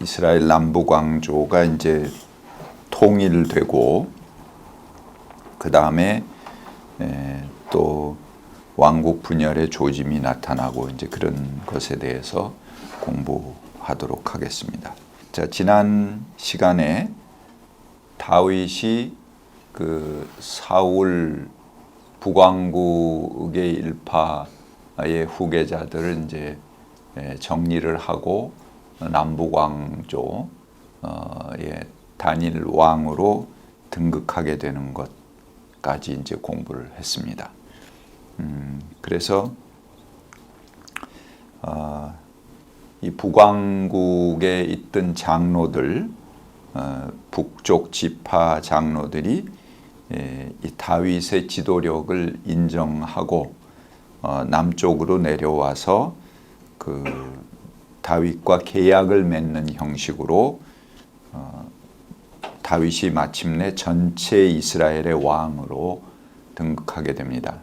이스라엘 남북 왕조가 이제 통일되고 그 다음에 또 왕국 분열의 조짐이 나타나고 이제 그런 것에 대해서 공부하도록 하겠습니다. 자, 지난 시간에 다윗이 그 사울 북왕국의 일파의 후계자들을 이제 정리를 하고 남북 왕조의 단일 왕으로 등극하게 되는 것까지 이제 공부를 했습니다. 그래서 이 북왕국에 있던 장로들, 북쪽 지파 장로들이 이 다윗의 지도력을 인정하고 남쪽으로 내려와서 그 다윗과 계약을 맺는 형식으로 다윗이 마침내 전체 이스라엘의 왕으로 등극하게 됩니다.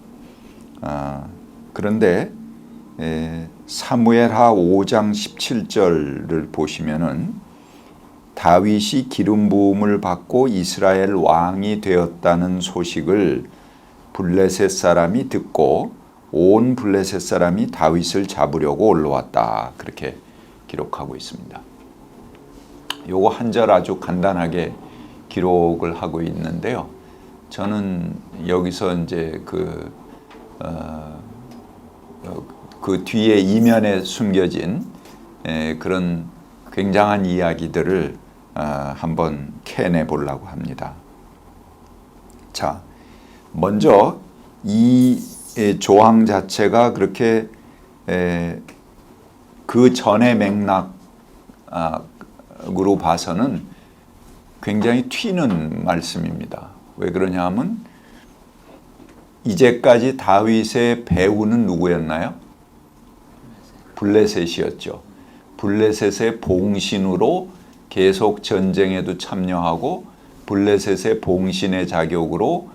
그런데 사무엘하 5장 17절을 보시면은 다윗이 기름 부음을 받고 이스라엘 왕이 되었다는 소식을 블레셋 사람이 듣고 온 블레셋 사람이 다윗을 잡으려고 올라왔다. 그렇게 기록하고 있습니다. 요거 한 절 아주 간단하게 기록을 하고 있는데요. 저는 여기서 이제 그 뒤에 이면에 숨겨진 그런 굉장한 이야기들을 한번 캐내 보려고 합니다. 자, 먼저 이 조항 자체가 그렇게 그 전의 맥락으로 봐서는 굉장히 튀는 말씀입니다. 왜 그러냐 하면 이제까지 다윗의 배우는 누구였나요? 블레셋이었죠. 블레셋의 봉신으로 계속 전쟁에도 참여하고 블레셋의 봉신의 자격으로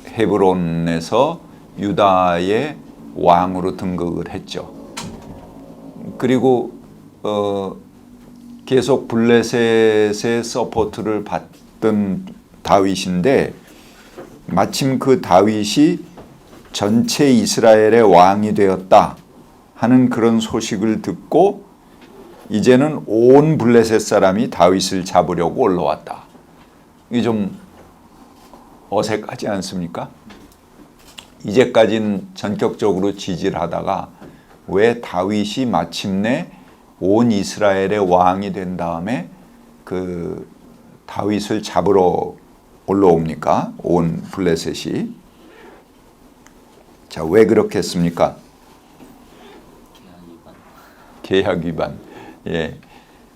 헤브론에서 유다의 왕으로 등극을 했죠. 그리고 계속 블레셋의 서포트를 받던 다윗인데 마침 그 다윗이 전체 이스라엘의 왕이 되었다 하는 그런 소식을 듣고 이제는 온 블레셋 사람이 다윗을 잡으려고 올라왔다. 이게 좀 어색하지 않습니까? 이제까지는 전격적으로 지지를 하다가 왜 다윗이 마침내 온 이스라엘의 왕이 된 다음에 그 다윗을 잡으러 올라옵니까? 온 블레셋이. 자, 왜 그렇게 했습니까? 계약 위반. 예.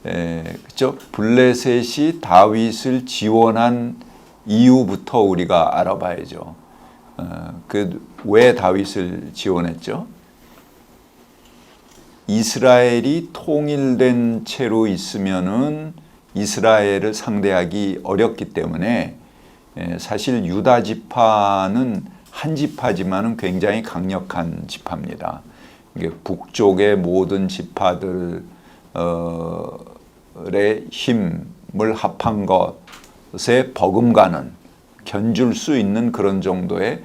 그렇죠? 블레셋이 다윗을 지원한 이유부터 우리가 알아봐야죠. 왜 다윗을 지원했죠? 이스라엘이 통일된 채로 있으면은 이스라엘을 상대하기 어렵기 때문에 사실 유다 지파는 한 지파지만은 굉장히 강력한 지파입니다. 이게 북쪽의 모든 지파들의 힘을 합한 것에 버금가는 견줄 수 있는 그런 정도의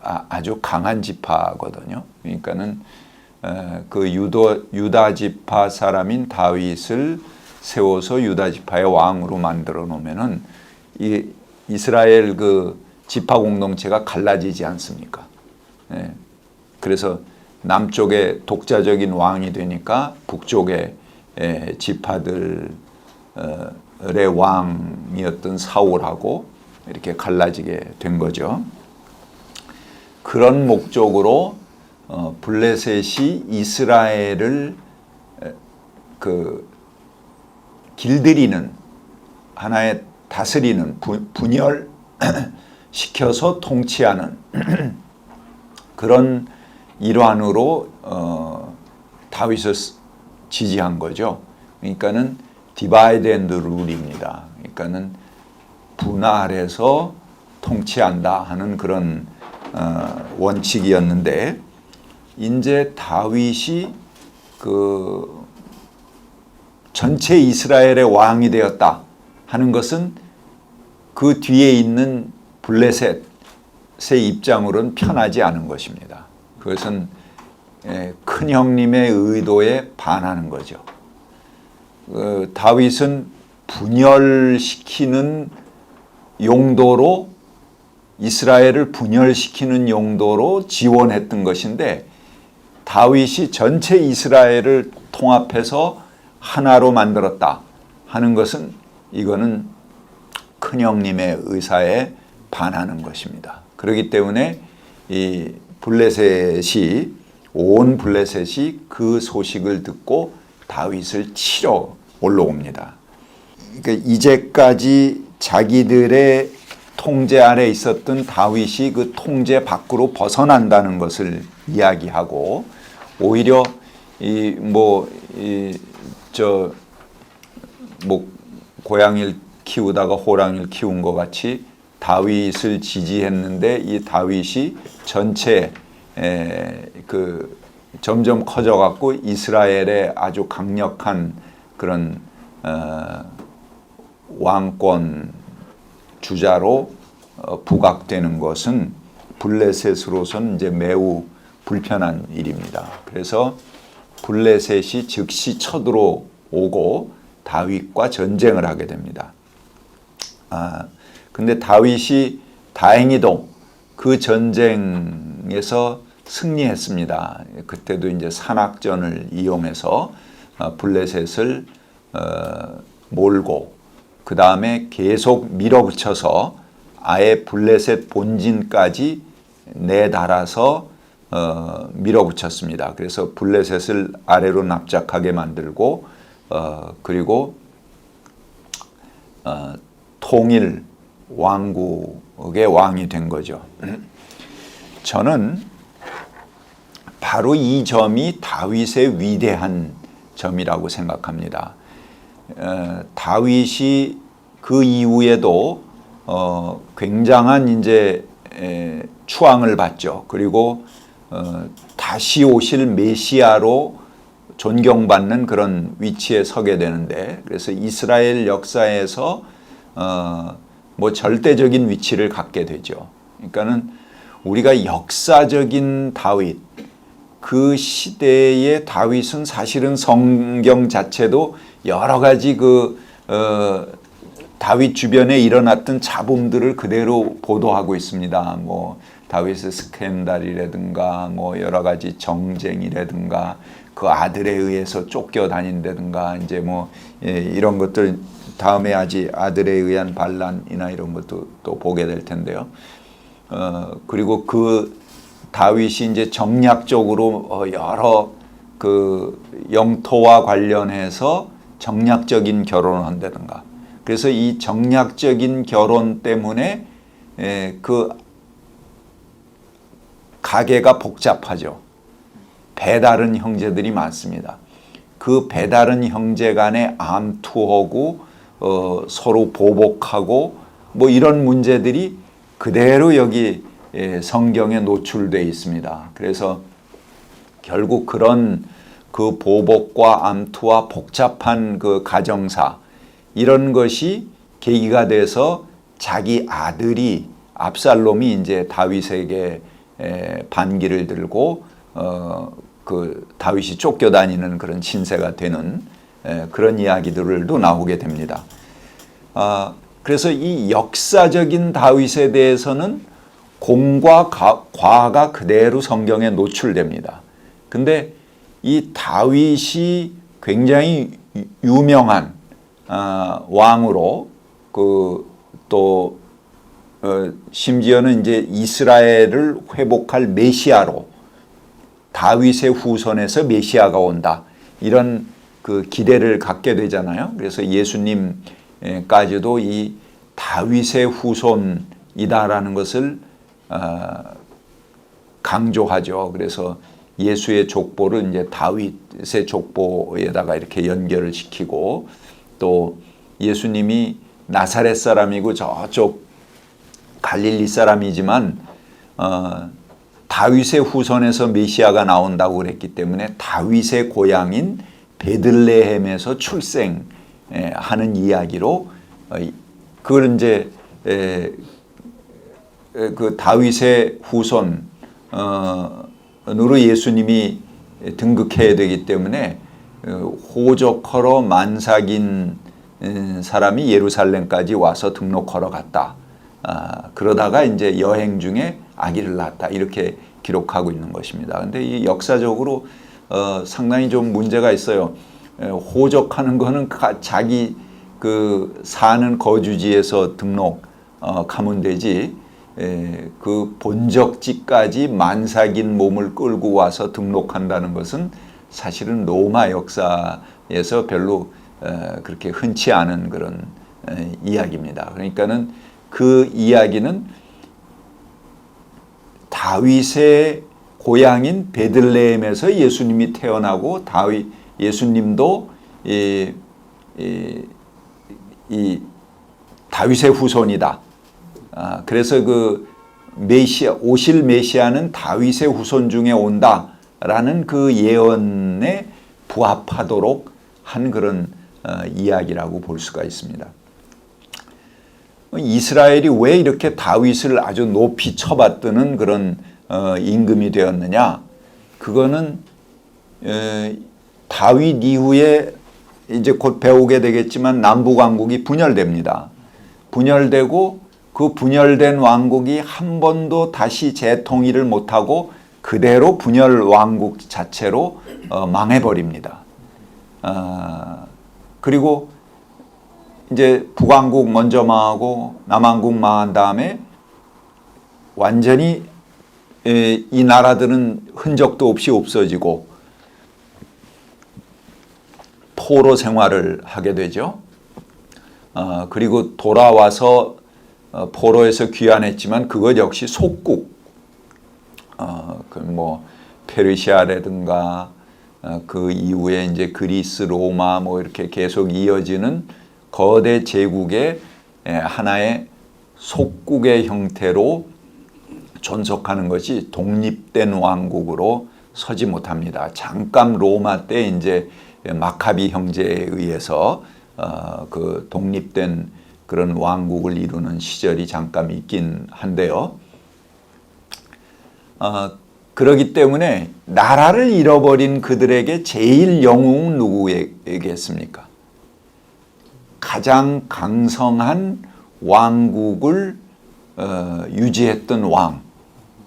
아주 강한 지파거든요. 그러니까는 그 유다 지파 사람인 다윗을 세워서 유다 지파의 왕으로 만들어 놓으면은 이 이스라엘 그 지파 공동체가 갈라지지 않습니까? 그래서 남쪽에 독자적인 왕이 되니까 북쪽에 지파들의 왕이었던 사울하고 이렇게 갈라지게 된 거죠. 그런 목적으로 블레셋이 이스라엘을 그 길들이는 하나의 다스리는 분열 시켜서 통치하는 그런 일환으로 다윗을 지지한 거죠. 그러니까는 디바이드 앤드 룰입니다. 그러니까는 분할해서 통치한다 하는 그런 원칙이었는데 이제 다윗이 그 전체 이스라엘의 왕이 되었다 하는 것은 그 뒤에 있는 블레셋의 입장으로는 편하지 않은 것입니다. 그것은 큰 형님의 의도에 반하는 거죠. 다윗은 분열시키는 용도로, 이스라엘을 분열시키는 용도로 지원했던 것인데, 다윗이 전체 이스라엘을 통합해서 하나로 만들었다 하는 것은, 이거는 큰 형님의 의사에 반하는 것입니다. 그렇기 때문에 이 블레셋이, 온 블레셋이 그 소식을 듣고 다윗을 치러 올라옵니다. 그러니까 이제까지 자기들의 통제 아래 있었던 다윗이 그 통제 밖으로 벗어난다는 것을 이야기하고, 오히려 고양이를 키우다가 호랑이를 키운 것 같이 다윗을 지지했는데, 이 다윗이 전체 점점 커져갖고 이스라엘의 아주 강력한 그런 왕권 주자로 부각되는 것은 블레셋으로서는 이제 매우 불편한 일입니다. 그래서 블레셋이 즉시 쳐들어오고 다윗과 전쟁을 하게 됩니다. 근데 다윗이 다행히도 그 전쟁에서 승리했습니다. 그때도 이제 산악전을 이용해서 블레셋을 몰고, 그 다음에 계속 밀어붙여서 아예 블레셋 본진까지 내달아서 밀어붙였습니다. 그래서 블레셋을 아래로 납작하게 만들고, 그리고 통일 왕국의 왕이 된 거죠. 저는 바로 이 점이 다윗의 위대한 점이라고 생각합니다. 다윗이 그 이후에도 굉장한 이제 추앙을 받죠. 그리고 다시 오실 메시아로 존경받는 그런 위치에 서게 되는데, 그래서 이스라엘 역사에서 절대적인 위치를 갖게 되죠. 그러니까는 우리가 역사적인 다윗, 그 시대의 다윗은 사실은 성경 자체도 여러 가지 다윗 주변에 일어났던 잡음들을 그대로 보도하고 있습니다. 다윗의 스캔들이라든가 여러 가지 정쟁이라든가 그 아들에 의해서 쫓겨다닌다든가 이제 이런 것들, 다음에 아들에 의한 반란이나 이런 것도 또 보게 될 텐데요. 그리고 그 다윗이 이제 정략적으로 여러 그 영토와 관련해서 정략적인 결혼을 한다든가, 그래서 이 정략적인 결혼 때문에 그 가계가 복잡하죠. 배다른 형제들이 많습니다. 그 배다른 형제 간에 암투하고 서로 보복하고 이런 문제들이 그대로 여기 성경에 노출되어 있습니다. 그래서 결국 그런 그 보복과 암투와 복잡한 그 가정사, 이런 것이 계기가 돼서 자기 아들이 압살롬이 이제 다윗에게 반기를 들고 그 다윗이 쫓겨다니는 그런 신세가 되는 그런 이야기들도 나오게 됩니다. 그래서 이 역사적인 다윗에 대해서는 공과 과가 그대로 성경에 노출됩니다. 근데 이 다윗이 굉장히 유명한 왕으로, 또 심지어는 이제 이스라엘을 회복할 메시아로, 다윗의 후손에서 메시아가 온다, 이런 그 기대를 갖게 되잖아요. 그래서 예수님까지도 이 다윗의 후손이다라는 것을 강조하죠. 그래서 예수의 족보를 이제 다윗의 족보에다가 이렇게 연결을 시키고, 또 예수님이 나사렛 사람이고 저쪽 갈릴리 사람이지만 다윗의 후손에서 메시아가 나온다고 그랬기 때문에 다윗의 고향인 베들레헴에서 출생하는 이야기로 그걸 이제 그 다윗의 후손으로 예수님이 등극해야 되기 때문에 호적하러 만삭인 사람이 예루살렘까지 와서 등록하러 갔다. 그러다가 이제 여행 중에 아기를 낳았다. 이렇게 기록하고 있는 것입니다. 근데 이 역사적으로 상당히 좀 문제가 있어요. 호적하는 거는 자기 그 사는 거주지에서 등록하면 되지. 그 본적지까지 만삭인 몸을 끌고 와서 등록한다는 것은 사실은 로마 역사에서 별로 그렇게 흔치 않은 그런 이야기입니다. 그러니까는 그 이야기는 다윗의 고향인 베들레헴에서 예수님이 태어나고 예수님도 이 다윗의 후손이다. 그래서 그 오실 메시아는 다윗의 후손 중에 온다라는 그 예언에 부합하도록 한 그런 이야기라고 볼 수가 있습니다. 이스라엘이 왜 이렇게 다윗을 아주 높이 쳐받드는 그런 임금이 되었느냐? 그거는 다윗 이후에 이제 곧 배우게 되겠지만 남북왕국이 분열됩니다. 분열되고 그 분열된 왕국이 한 번도 다시 재통일을 못하고 그대로 분열 왕국 자체로 망해버립니다. 그리고 이제 북왕국 먼저 망하고 남왕국 망한 다음에 완전히 이 나라들은 흔적도 없이 없어지고 포로 생활을 하게 되죠. 그리고 돌아와서 포로에서 귀환했지만 그것 역시 속국, 뭐 페르시아라든가 그 이후에 이제 그리스, 로마 뭐 이렇게 계속 이어지는 거대 제국의 하나의 속국의 형태로 존속하는 것이 독립된 왕국으로 서지 못합니다. 잠깐 로마 때 이제 마카비 형제에 의해서 그 독립된 그런 왕국을 이루는 시절이 잠깐 있긴 한데요. 그렇기 때문에 나라를 잃어버린 그들에게 제일 영웅은 누구에게겠습니까? 가장 강성한 왕국을 유지했던 왕,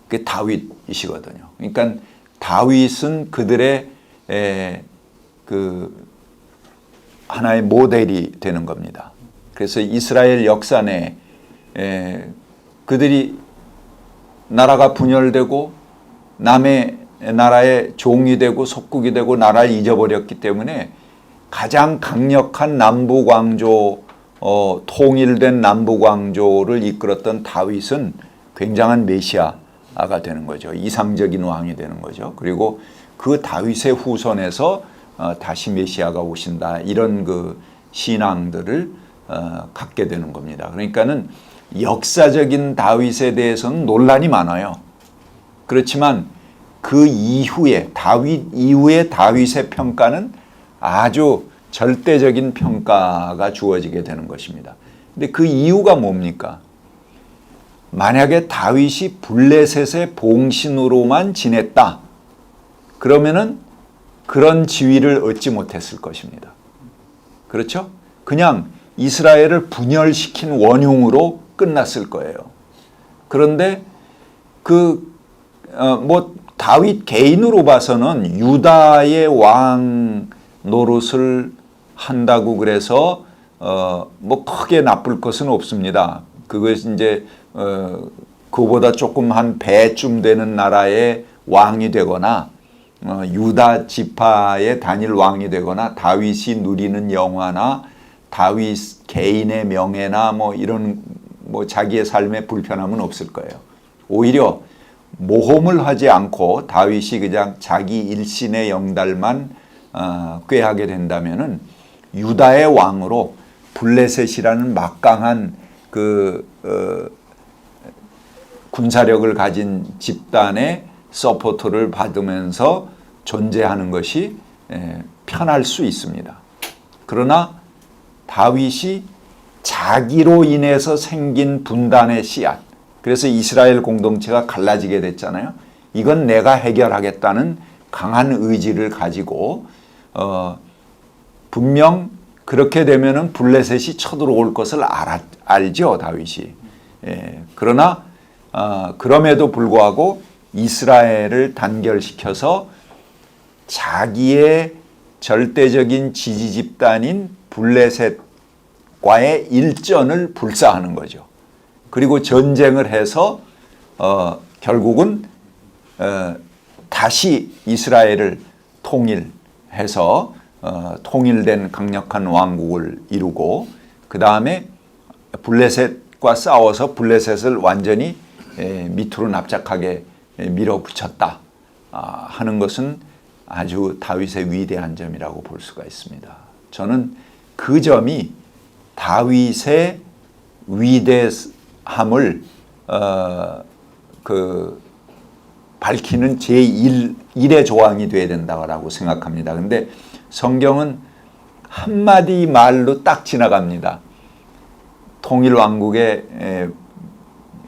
그게 다윗이시거든요. 그러니까 다윗은 그들의 그 하나의 모델이 되는 겁니다. 그래서 이스라엘 역사 내에 그들이 나라가 분열되고 남의 나라의 종이 되고 속국이 되고 나라를 잊어버렸기 때문에 가장 강력한 남북왕조, 통일된 남북왕조를 이끌었던 다윗은 굉장한 메시아가 되는 거죠. 이상적인 왕이 되는 거죠. 그리고 그 다윗의 후손에서 다시 메시아가 오신다. 이런 그 신앙들을 갖게 되는 겁니다. 그러니까는 역사적인 다윗에 대해서는 논란이 많아요. 그렇지만 그 이후에 다윗 이후의 다윗의 평가는 아주 절대적인 평가가 주어지게 되는 것입니다. 근데 그 이유가 뭡니까? 만약에 다윗이 블레셋의 봉신으로만 지냈다. 그러면은 그런 지위를 얻지 못했을 것입니다. 그렇죠? 그냥 이스라엘을 분열시킨 원흉으로 끝났을 거예요. 그런데 다윗 개인으로 봐서는 유다의 왕 노릇을 한다고 그래서 뭐 크게 나쁠 것은 없습니다. 그것이 이제 그보다 조금 한 배쯤 되는 나라의 왕이 되거나 유다 지파의 단일 왕이 되거나 다윗이 누리는 영화나 다윗 개인의 명예나 뭐 이런 뭐 자기의 삶에 불편함은 없을 거예요. 오히려 모험을 하지 않고 다윗이 그냥 자기 일신의 영달만 꾀하게 된다면은 유다의 왕으로 블레셋이라는 막강한 그 군사력을 가진 집단의 서포트를 받으면서 존재하는 것이 편할 수 있습니다. 그러나 다윗이 자기로 인해서 생긴 분단의 씨앗, 그래서 이스라엘 공동체가 갈라지게 됐잖아요. 이건 내가 해결하겠다는 강한 의지를 가지고 분명 그렇게 되면은 블레셋이 쳐들어올 것을 알죠, 다윗이. 그러나 그럼에도 불구하고 이스라엘을 단결시켜서 자기의 절대적인 지지 집단인 블레셋과의 일전을 불사하는 거죠. 그리고 전쟁을 해서 결국은 다시 이스라엘을 통일해서 통일된 강력한 왕국을 이루고 그 다음에 블레셋과 싸워서 블레셋을 완전히 밑으로 납작하게 밀어붙였다 하는 것은 아주 다윗의 위대한 점이라고 볼 수가 있습니다. 저는 그 점이 다윗의 위대함을 밝히는 제1의 조항이 되어야 된다고 생각합니다. 근데 성경은 한마디 말로 딱 지나갑니다. 통일왕국의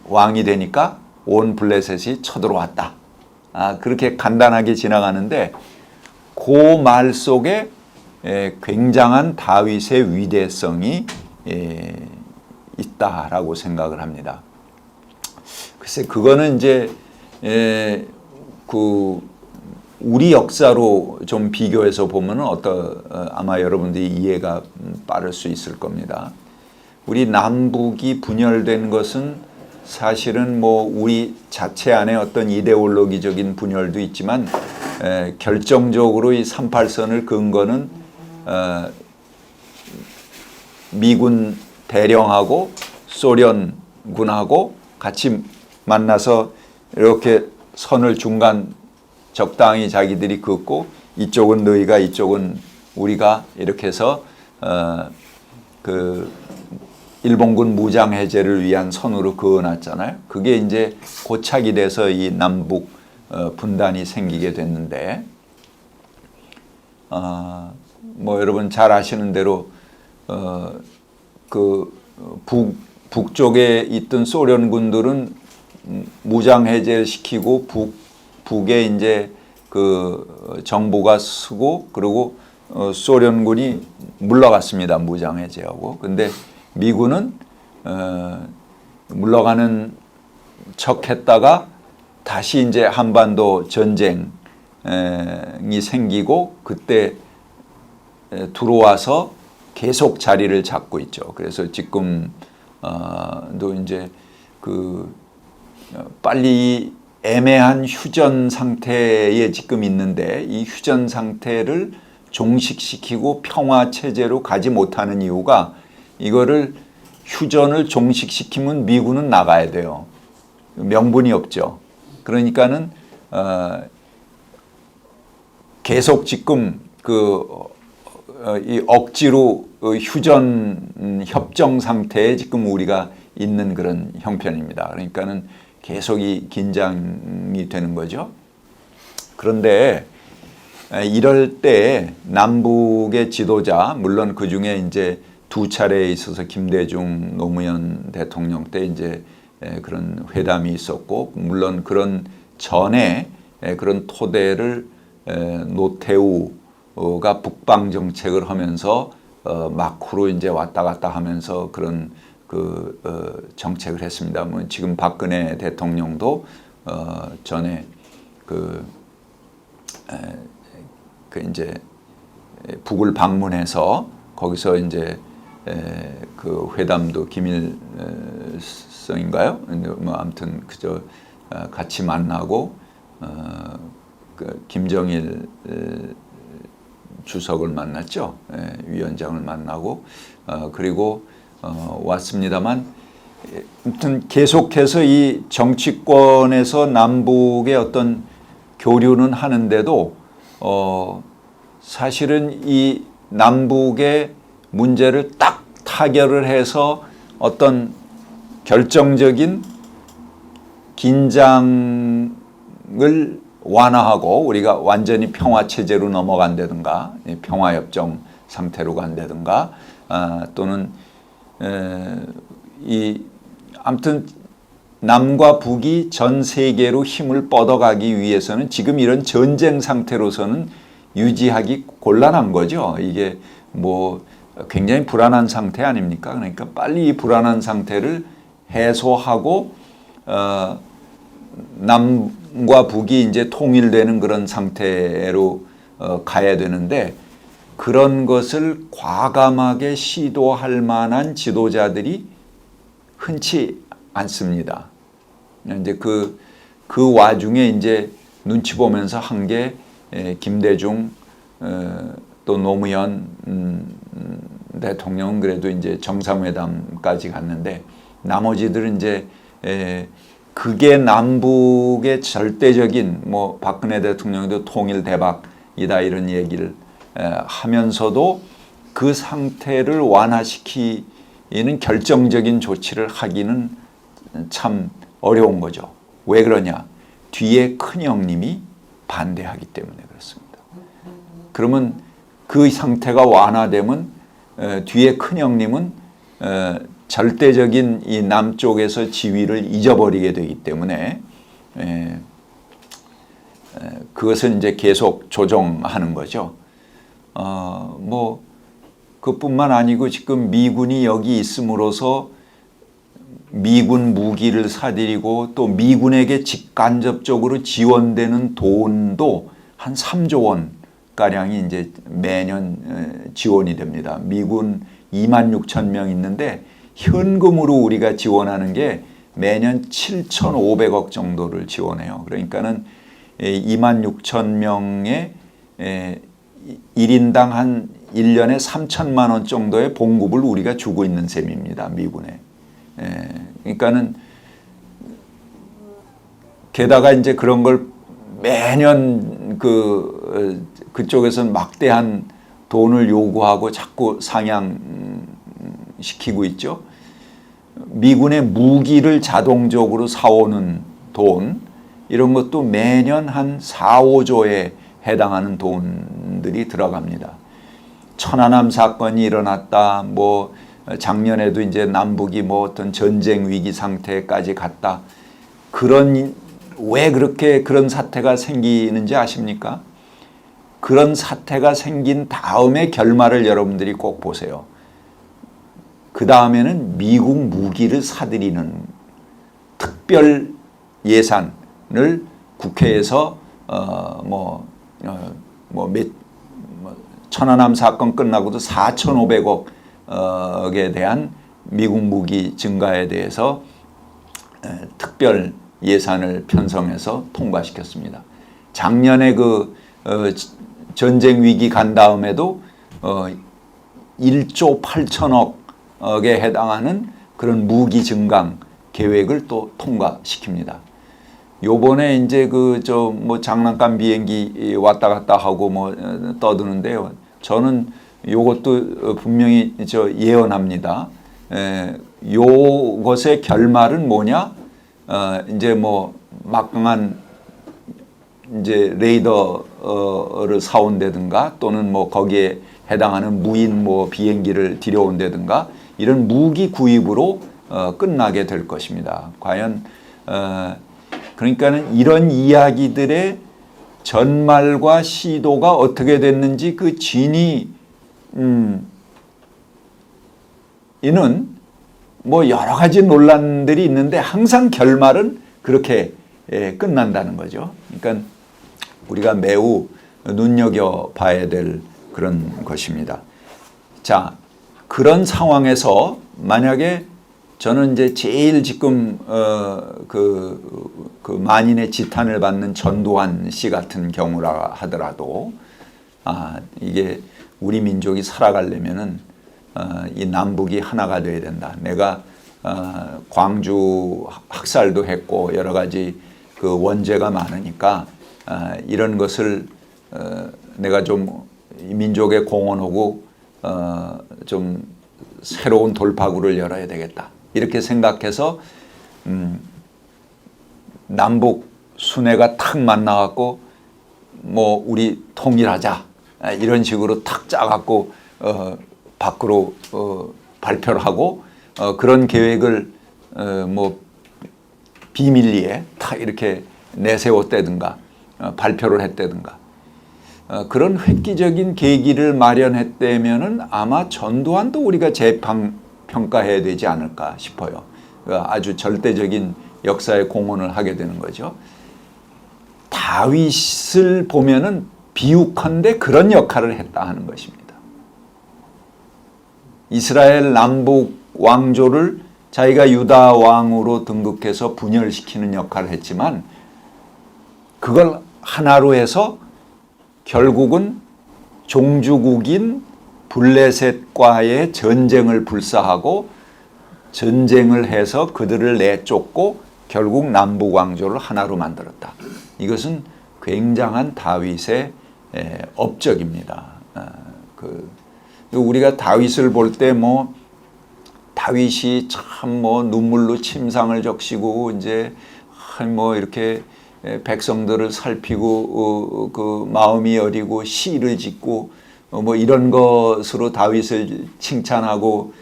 왕이 되니까 온 블레셋이 쳐들어왔다. 그렇게 간단하게 지나가는데 그 말 속에 굉장한 다윗의 위대성이 있다라고 생각을 합니다. 글쎄 그거는 이제 우리 역사로 좀 비교해서 보면은 아마 여러분들이 이해가 빠를 수 있을 겁니다. 우리 남북이 분열된 것은 사실은 뭐 우리 자체 안에 어떤 이데올로기적인 분열도 있지만 결정적으로 이 38선을 그은 거는 미군 대령하고 소련군하고 같이 만나서 이렇게 선을 중간 적당히 자기들이 긋고 이쪽은 너희가 이쪽은 우리가 이렇게 해서 일본군 무장 해제를 위한 선으로 그어놨잖아요. 그게 이제 고착이 돼서 이 남북 분단이 생기게 됐는데 뭐 여러분 잘 아시는 대로 북쪽에 있던 소련군들은 무장 해제를 시키고 북에 이제 그 정부가 쓰고 그리고 소련군이 물러갔습니다. 무장 해제하고. 근데 미군은 물러가는 척했다가 다시 이제 한반도 전쟁이 생기고 그때 들어와서 계속 자리를 잡고 있죠. 그래서 지금도 이제 빨리 애매한 휴전 상태에 지금 있는데 이 휴전 상태를 종식시키고 평화 체제로 가지 못하는 이유가 이거를 휴전을 종식시키면 미군은 나가야 돼요. 명분이 없죠. 그러니까는 계속 지금 이 억지로 휴전 협정 상태에 지금 우리가 있는 그런 형편입니다. 그러니까는 계속 이 긴장이 되는 거죠. 그런데 이럴 때 남북의 지도자, 물론 그 중에 이제 두 차례에 있어서 김대중 노무현 대통령 때 이제 그런 회담이 있었고, 물론 그런 전에 그런 토대를 노태우가 북방 정책을 하면서 마크로 이제 왔다 갔다 하면서 그런 정책을 했습니다. 뭐 지금 박근혜 대통령도 전에 이제 북을 방문해서 거기서 이제 그 회담도 김일성인가요? 뭐 아무튼 그저 같이 만나고 김정일 주석을 만났죠. 위원장을 만나고 그리고 왔습니다만, 아무튼 계속해서 이 정치권에서 남북의 어떤 교류는 하는데도 사실은 이 남북의 문제를 딱 타결을 해서 어떤 결정적인 긴장을 완화하고 우리가 완전히 평화 체제로 넘어간다든가 평화협정 상태로 간다든가 또는 아무튼 남과 북이 전 세계로 힘을 뻗어가기 위해서는 지금 이런 전쟁 상태로서는 유지하기 곤란한 거죠. 이게 뭐 굉장히 불안한 상태 아닙니까? 그러니까 빨리 이 불안한 상태를 해소하고 남과 북이 이제 통일되는 그런 상태로 가야 되는데 그런 것을 과감하게 시도할 만한 지도자들이 흔치 않습니다. 이제 그 와중에 이제 눈치 보면서 한 게 김대중 또 노무현 대통령은 그래도 이제 정상회담까지 갔는데 나머지들은 이제 그게 남북의 절대적인 뭐 박근혜 대통령도 통일 대박이다 이런 얘기를 하면서도 그 상태를 완화시키는 결정적인 조치를 하기는 참 어려운 거죠. 왜 그러냐? 뒤에 큰형님이 반대하기 때문에 그렇습니다. 그러면 그 상태가 완화되면 뒤에 큰형님은 절대적인 이 남쪽에서 지위를 잊어버리게 되기 때문에 그것은 이제 계속 조정하는 거죠. 뭐 그뿐만 아니고 지금 미군이 여기 있음으로써 미군 무기를 사들이고 또 미군에게 직간접적으로 지원되는 돈도 한 3조 원 가량이 이제 매년 지원이 됩니다. 미군 26,000명 있는데 현금으로 우리가 지원하는 게 매년 7,500억 정도를 지원해요. 그러니까는 26,000명의 1인당 한 1년에 3천만 원 정도의 봉급을 우리가 주고 있는 셈입니다. 미군에. 그러니까는 게다가 이제 그런 걸 매년 그쪽에서는 막대한 돈을 요구하고 자꾸 상향시키고 있죠. 미군의 무기를 자동적으로 사오는 돈 이런 것도 매년 한 4, 5조에 해당하는 돈들이 들어갑니다. 천안함 사건이 일어났다. 뭐 작년에도 이제 남북이 뭐 어떤 전쟁 위기 상태까지 갔다. 왜 그렇게 그런 사태가 생기는지 아십니까? 그런 사태가 생긴 다음에 결말을 여러분들이 꼭 보세요. 그 다음에는 미국 무기를 사들이는 특별 예산을 국회에서 천안함 사건 끝나고도 4,500억에 대한 미국 무기 증가에 대해서 특별 예산을 편성해서 통과시켰습니다. 작년에 전쟁 위기 간 다음에도 1조 8천억에 해당하는 그런 무기 증강 계획을 또 통과시킵니다. 요번에 이제 장난감 비행기 왔다 갔다 하고 떠드는데요. 저는 요것도 분명히 예언합니다. 요것의 결말은 뭐냐? 이제 막강한 이제 레이더를 사온다든가 또는 거기에 해당하는 무인 비행기를 들여온다든가 이런 무기 구입으로 끝나게 될 것입니다. 과연 그러니까는 이런 이야기들의 전말과 시도가 어떻게 됐는지 그 진위 이는 여러 가지 논란들이 있는데 항상 결말은 그렇게 끝난다는 거죠. 그러니까 우리가 매우 눈여겨봐야 될 그런 것입니다. 자, 그런 상황에서 만약에 저는 이제 제일 지금 만인의 지탄을 받는 전두환 씨 같은 경우라 하더라도 이게 우리 민족이 살아가려면은 이 남북이 하나가 돼야 된다. 내가 광주 학살도 했고 여러 가지 원죄가 많으니까 이런 것을 내가 좀 민족에 공헌하고 좀 새로운 돌파구를 열어야 되겠다. 이렇게 생각해서 남북 수뇌가 탁 만나갖고 뭐 우리 통일하자 이런 식으로 탁 짜갖고 밖으로 발표를 하고 그런 계획을 뭐 비밀리에 탁 이렇게 내세웠다든가 발표를 했다든가 그런 획기적인 계기를 마련했다면은 아마 전두환도 우리가 재평가해야 되지 않을까 싶어요. 아주 절대적인 역사에 공헌을 하게 되는 거죠. 다윗을 보면은 비유컨대 그런 역할을 했다 하는 것입니다. 이스라엘 남북 왕조를 자기가 유다 왕으로 등극해서 분열시키는 역할을 했지만 그걸 하나로 해서 결국은 종주국인 블레셋과의 전쟁을 불사하고 전쟁을 해서 그들을 내쫓고 결국 남북 왕조를 하나로 만들었다. 이것은 굉장한 다윗의 업적입니다. 우리가 다윗을 볼 때 뭐 다윗이 참 뭐 눈물로 침상을 적시고 이제 뭐 이렇게 백성들을 살피고 그 마음이 여리고 시를 짓고 뭐 이런 것으로 다윗을 칭찬하고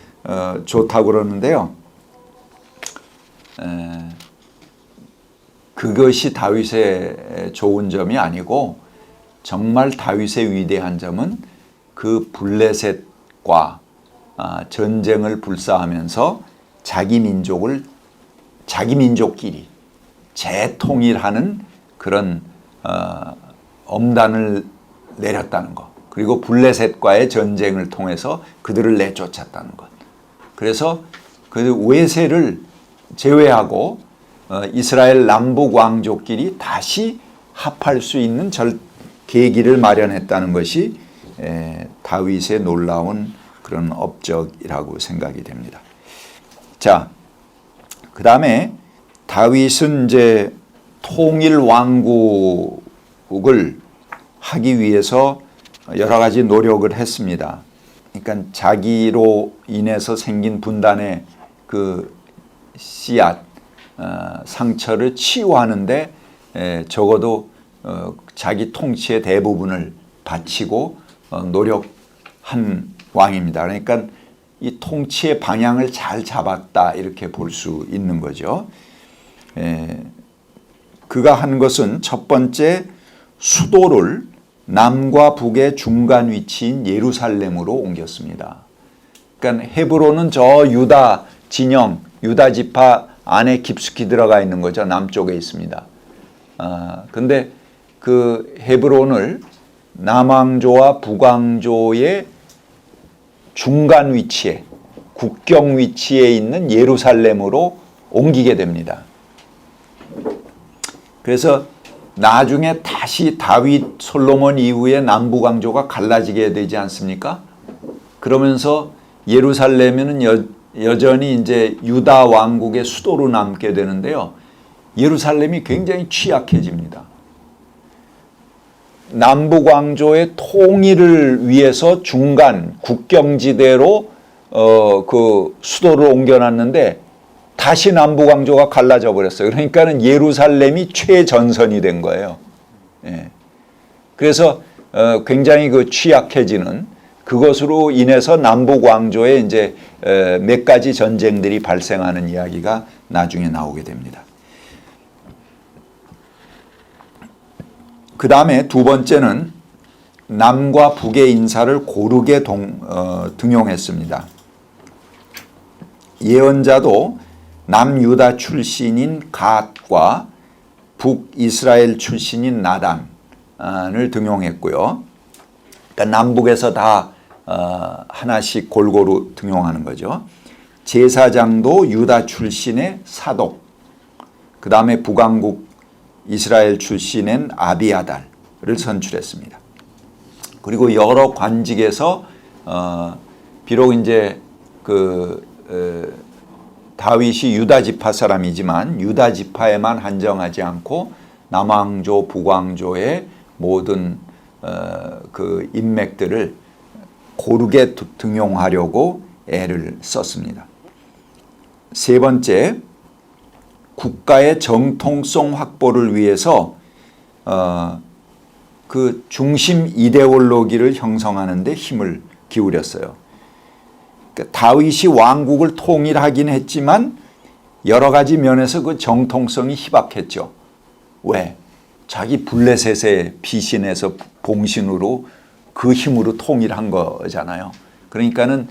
좋다고 그러는데요. 그것이 다윗의 좋은 점이 아니고 정말 다윗의 위대한 점은 그 블레셋과 전쟁을 불사하면서 자기 민족끼리 재통일하는 그런 엄단을 내렸다는 것. 그리고 블레셋과의 전쟁을 통해서 그들을 내쫓았다는 것. 그래서 그 외세를 제외하고 이스라엘 남북 왕족끼리 다시 합할 수 있는 계기를 마련했다는 것이 다윗의 놀라운 그런 업적이라고 생각이 됩니다. 자, 그 다음에 다윗은 이제 통일 왕국을 하기 위해서 여러 가지 노력을 했습니다. 그러니까 자기로 인해서 생긴 분단의 그 씨앗, 상처를 치유하는데 적어도 자기 통치의 대부분을 바치고 노력한 왕입니다. 그러니까 이 통치의 방향을 잘 잡았다 이렇게 볼 수 있는 거죠. 그가 한 것은 첫 번째 수도를 남과 북의 중간 위치인 예루살렘으로 옮겼습니다. 그러니까 헤브론은 저 유다 진영, 유다 지파 안에 깊숙이 들어가 있는 거죠. 남쪽에 있습니다. 근데 그 헤브론을 남왕조와 북왕조의 중간 위치에 국경 위치에 있는 예루살렘으로 옮기게 됩니다. 그래서 나중에 다시 다윗 솔로몬 이후에 남북 왕조가 갈라지게 되지 않습니까? 그러면서 예루살렘은 여전히 이제 유다 왕국의 수도로 남게 되는데요. 예루살렘이 굉장히 취약해집니다. 남북 왕조의 통일을 위해서 중간 국경지대로 그 수도를 옮겨놨는데 다시 남북 왕조가 갈라져 버렸어요. 그러니까는 예루살렘이 최전선이 된 거예요. 예. 그래서 굉장히 그 취약해지는 그것으로 인해서 남북 왕조에 이제 몇 가지 전쟁들이 발생하는 이야기가 나중에 나오게 됩니다. 그 다음에 두 번째는 남과 북의 인사를 고르게 등용했습니다. 예언자도 남유다 출신인 갓과 북이스라엘 출신인 나단을 등용했고요. 그러니까 남북에서 다 하나씩 골고루 등용하는 거죠. 제사장도 유다 출신의 사독, 그 다음에 북왕국 이스라엘 출신인 아비아달을 선출했습니다. 그리고 여러 관직에서 비록 이제 다윗이 유다 지파 사람이지만 유다 지파에만 한정하지 않고 남왕조, 북왕조의 모든 그 인맥들을 고르게 등용하려고 애를 썼습니다. 세 번째, 국가의 정통성 확보를 위해서 그 중심 이데올로기를 형성하는 데 힘을 기울였어요. 그러니까 다윗이 왕국을 통일하긴 했지만 여러 가지 면에서 그 정통성이 희박했죠. 왜? 자기 블레셋의 피신에서 봉신으로 그 힘으로 통일한 거잖아요. 그러니까는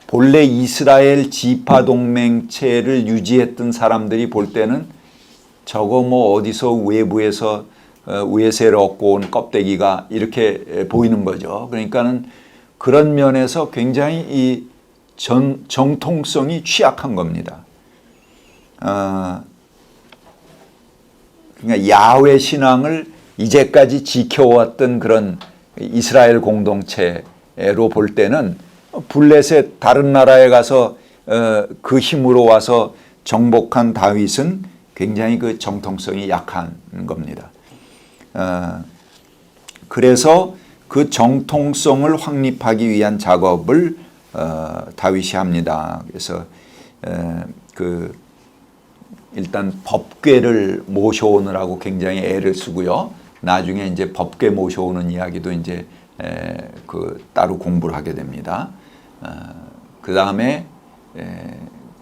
본래 이스라엘 지파 동맹체를 유지했던 사람들이 볼 때는 저거 뭐 어디서 외부에서 외세를 얻고 온 껍데기가 이렇게 보이는 거죠. 그러니까는 그런 면에서 굉장히 이 정통성이 취약한 겁니다. 그러니까 야훼 신앙을 이제까지 지켜왔던 그런 이스라엘 공동체로 볼 때는 블레셋 다른 나라에 가서 그 힘으로 와서 정복한 다윗은 굉장히 그 정통성이 약한 겁니다. 그래서 그 정통성을 확립하기 위한 작업을 다윗이 합니다. 그래서 일단 법궤를 모셔오느라고 굉장히 애를 쓰고요. 나중에 이제 법궤 모셔오는 이야기도 이제 따로 공부를 하게 됩니다. 그 다음에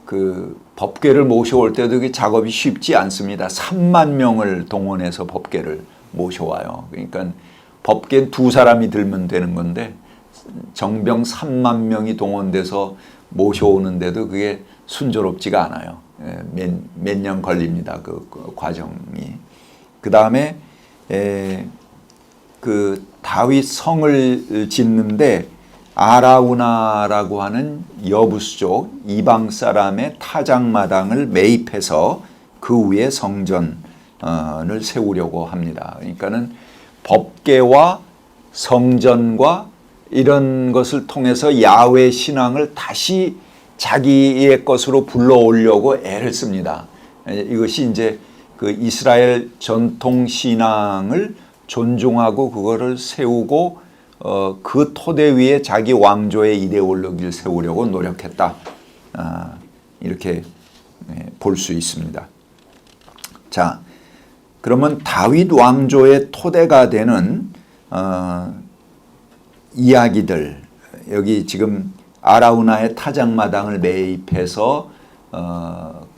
그 법궤를 모셔올 때도 그 작업이 쉽지 않습니다. 3만 명을 동원해서 법궤를 모셔와요. 그러니까 법궤 두 사람이 들면 되는 건데 정병 3만 명이 동원돼서 모셔오는데도 그게 순조롭지가 않아요. 몇 년 걸립니다. 그 과정이. 그 다음에 그 다윗 성을 짓는데 아라우나라고 하는 여부수족 이방 사람의 타작마당을 매입해서 그 위에 성전을 세우려고 합니다. 그러니까는 법궤와 성전과 이런 것을 통해서 야훼 신앙을 다시 자기의 것으로 불러오려고 애를 씁니다. 이것이 이제 그 이스라엘 전통 신앙을 존중하고 그거를 세우고 그 토대 위에 자기 왕조의 이데올로기를 세우려고 노력했다. 이렇게 볼 수 있습니다. 자, 그러면 다윗 왕조의 토대가 되는 이야기들, 여기 지금 아라우나의 타작마당을 매입해서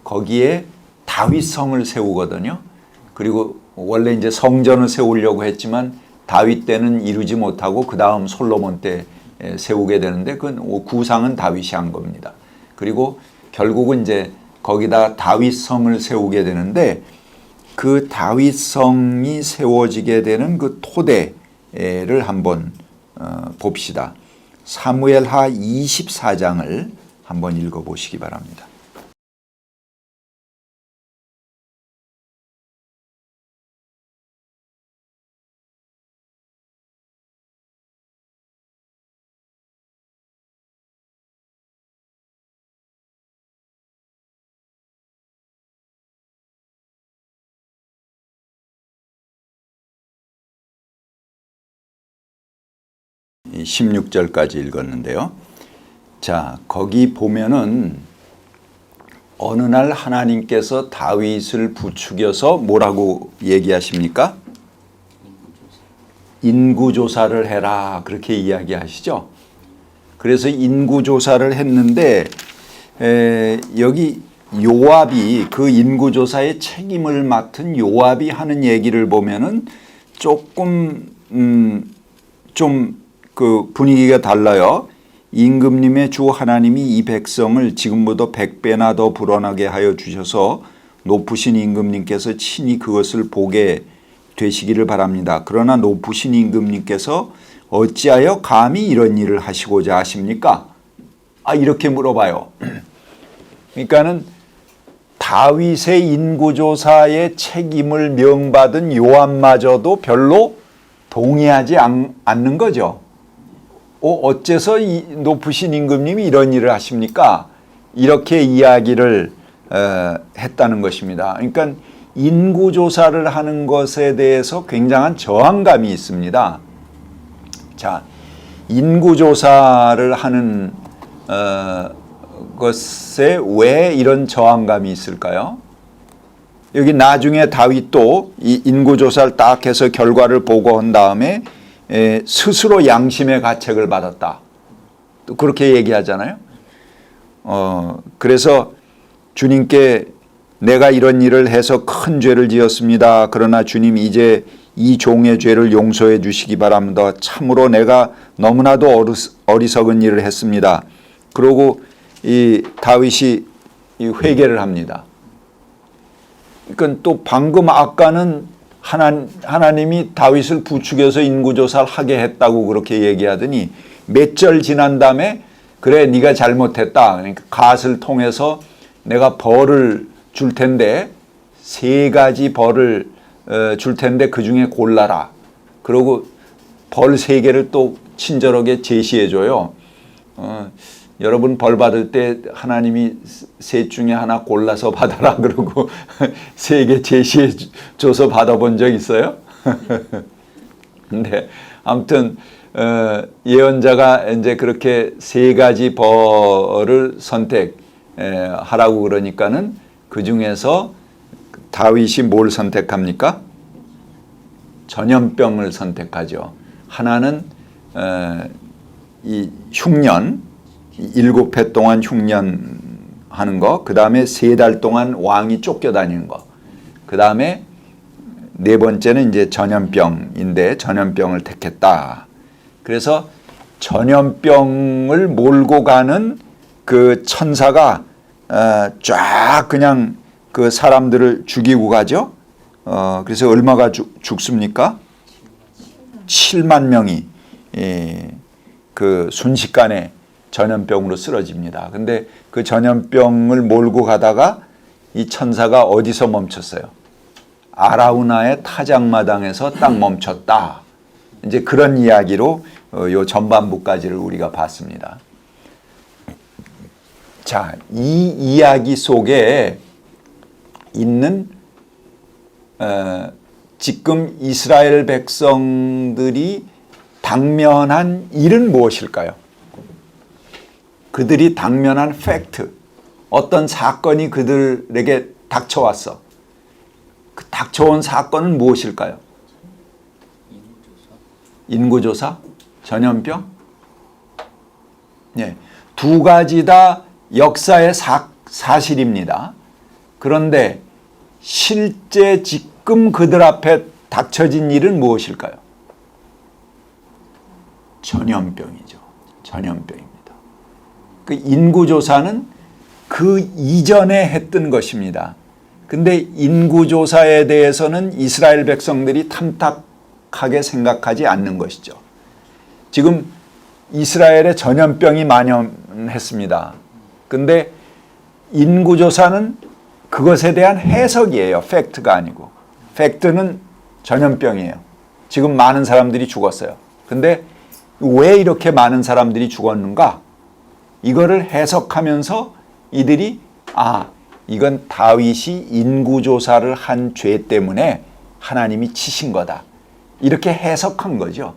거기에 다윗성을 세우거든요. 그리고 원래 이제 성전을 세우려고 했지만 다윗 때는 이루지 못하고 그 다음 솔로몬 때 세우게 되는데 그 구상은 다윗이 한 겁니다. 그리고 결국은 이제 거기다 다윗성을 세우게 되는데 그 다윗성이 세워지게 되는 그 토대를 한번 봅시다. 사무엘하 24장을 한번 읽어보시기 바랍니다. 이 16절까지 읽었는데요. 자, 거기 보면은 어느 날 하나님께서 다윗을 부추겨서 뭐라고 얘기하십니까? 인구조사를 해라 그렇게 이야기하시죠. 그래서 인구조사를 했는데 여기 요압이 그 인구조사의 책임을 맡은 요압이 하는 얘기를 보면은 조금 좀 그 분위기가 달라요. 임금님의 주 하나님이 이 백성을 지금보다 100배나 더 불어나게 하여 주셔서 높으신 임금님께서 친히 그것을 보게 되시기를 바랍니다. 그러나 높으신 임금님께서 어찌하여 감히 이런 일을 하시고자 하십니까? 이렇게 물어봐요. 그러니까는 다윗의 인구조사의 책임을 명받은 요압마저도 별로 동의하지 않는 거죠. 어째서 이 높으신 임금님이 이런 일을 하십니까? 이렇게 이야기를 했다는 것입니다. 그러니까 인구조사를 하는 것에 대해서 굉장한 저항감이 있습니다. 자, 인구조사를 하는 것에 왜 이런 저항감이 있을까요? 여기 나중에 다윗도 이 인구조사를 딱 해서 결과를 보고한 다음에 스스로 양심의 가책을 받았다. 또 그렇게 얘기하잖아요. 그래서 주님께 내가 이런 일을 해서 큰 죄를 지었습니다. 그러나 주님 이제 이 종의 죄를 용서해 주시기 바랍니다. 참으로 내가 너무나도 어리석은 일을 했습니다. 그러고 이 다윗이 이 회개를 합니다. 그러니까 또 방금 아까는 하나님이 다윗을 부추겨서 인구조사를 하게 했다고 그렇게 얘기하더니 몇 절 지난 다음에 그래 네가 잘못했다. 그러니까 갓을 통해서 내가 벌을 줄 텐데 3가지 벌을 줄 텐데 그중에 골라라. 그러고 벌 3개를 또 친절하게 제시해 줘요. 여러분 벌 받을 때 하나님이 셋 중에 하나 골라서 받아라 그러고 3개 제시해 줘서 받아본 적 있어요? 근데 아무튼 예언자가 이제 그렇게 3가지 벌을 선택하라고 그러니까는 그 중에서 다윗이 뭘 선택합니까? 전염병을 선택하죠. 하나는 이 흉년 7해 동안 흉년하는 거, 그 다음에 3달 동안 왕이 쫓겨다니는 거, 그 다음에 4번째는 이제 전염병인데 전염병을 택했다. 그래서 전염병을 몰고 가는 그 천사가 쫙 그냥 그 사람들을 죽이고 가죠. 그래서 얼마가 죽습니까? 7만 명이 그 순식간에 전염병으로 쓰러집니다. 근데 그 전염병을 몰고 가다가 이 천사가 어디서 멈췄어요? 아라우나의 타작마당에서 딱 멈췄다. 이제 그런 이야기로 요 전반부까지를 우리가 봤습니다. 자, 이 이야기 속에 있는 지금 이스라엘 백성들이 당면한 일은 무엇일까요? 그들이 당면한 팩트, 어떤 사건이 그들에게 닥쳐왔어. 그 닥쳐온 사건은 무엇일까요? 인구조사? 전염병? 네, 2가지 다 역사의 사실입니다. 그런데 실제 지금 그들 앞에 닥쳐진 일은 무엇일까요? 전염병이죠. 전염병입니다. 그 인구조사는 그 이전에 했던 것입니다. 근데 인구조사에 대해서는 이스라엘 백성들이 탐탁하게 생각하지 않는 것이죠. 지금 이스라엘에 전염병이 만연했습니다. 근데 인구조사는 그것에 대한 해석이에요. 팩트가 아니고. 팩트는 전염병이에요. 지금 많은 사람들이 죽었어요. 근데 왜 이렇게 많은 사람들이 죽었는가? 이거를 해석하면서 이들이 이건 다윗이 인구조사를 한 죄 때문에 하나님이 치신 거다. 이렇게 해석한 거죠.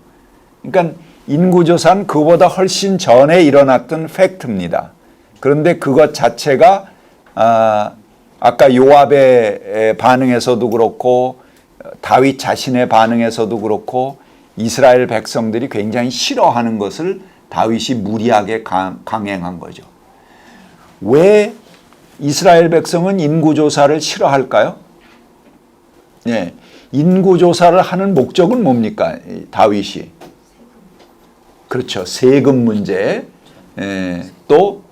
그러니까 인구조사는 그보다 훨씬 전에 일어났던 팩트입니다. 그런데 그것 자체가 아까 요압의 반응에서도 그렇고 다윗 자신의 반응에서도 그렇고 이스라엘 백성들이 굉장히 싫어하는 것을 다윗이 무리하게 강행한 거죠. 왜 이스라엘 백성은 인구조사를 싫어할까요? 네, 인구조사를 하는 목적은 뭡니까? 다윗이. 그렇죠. 세금 문제, 또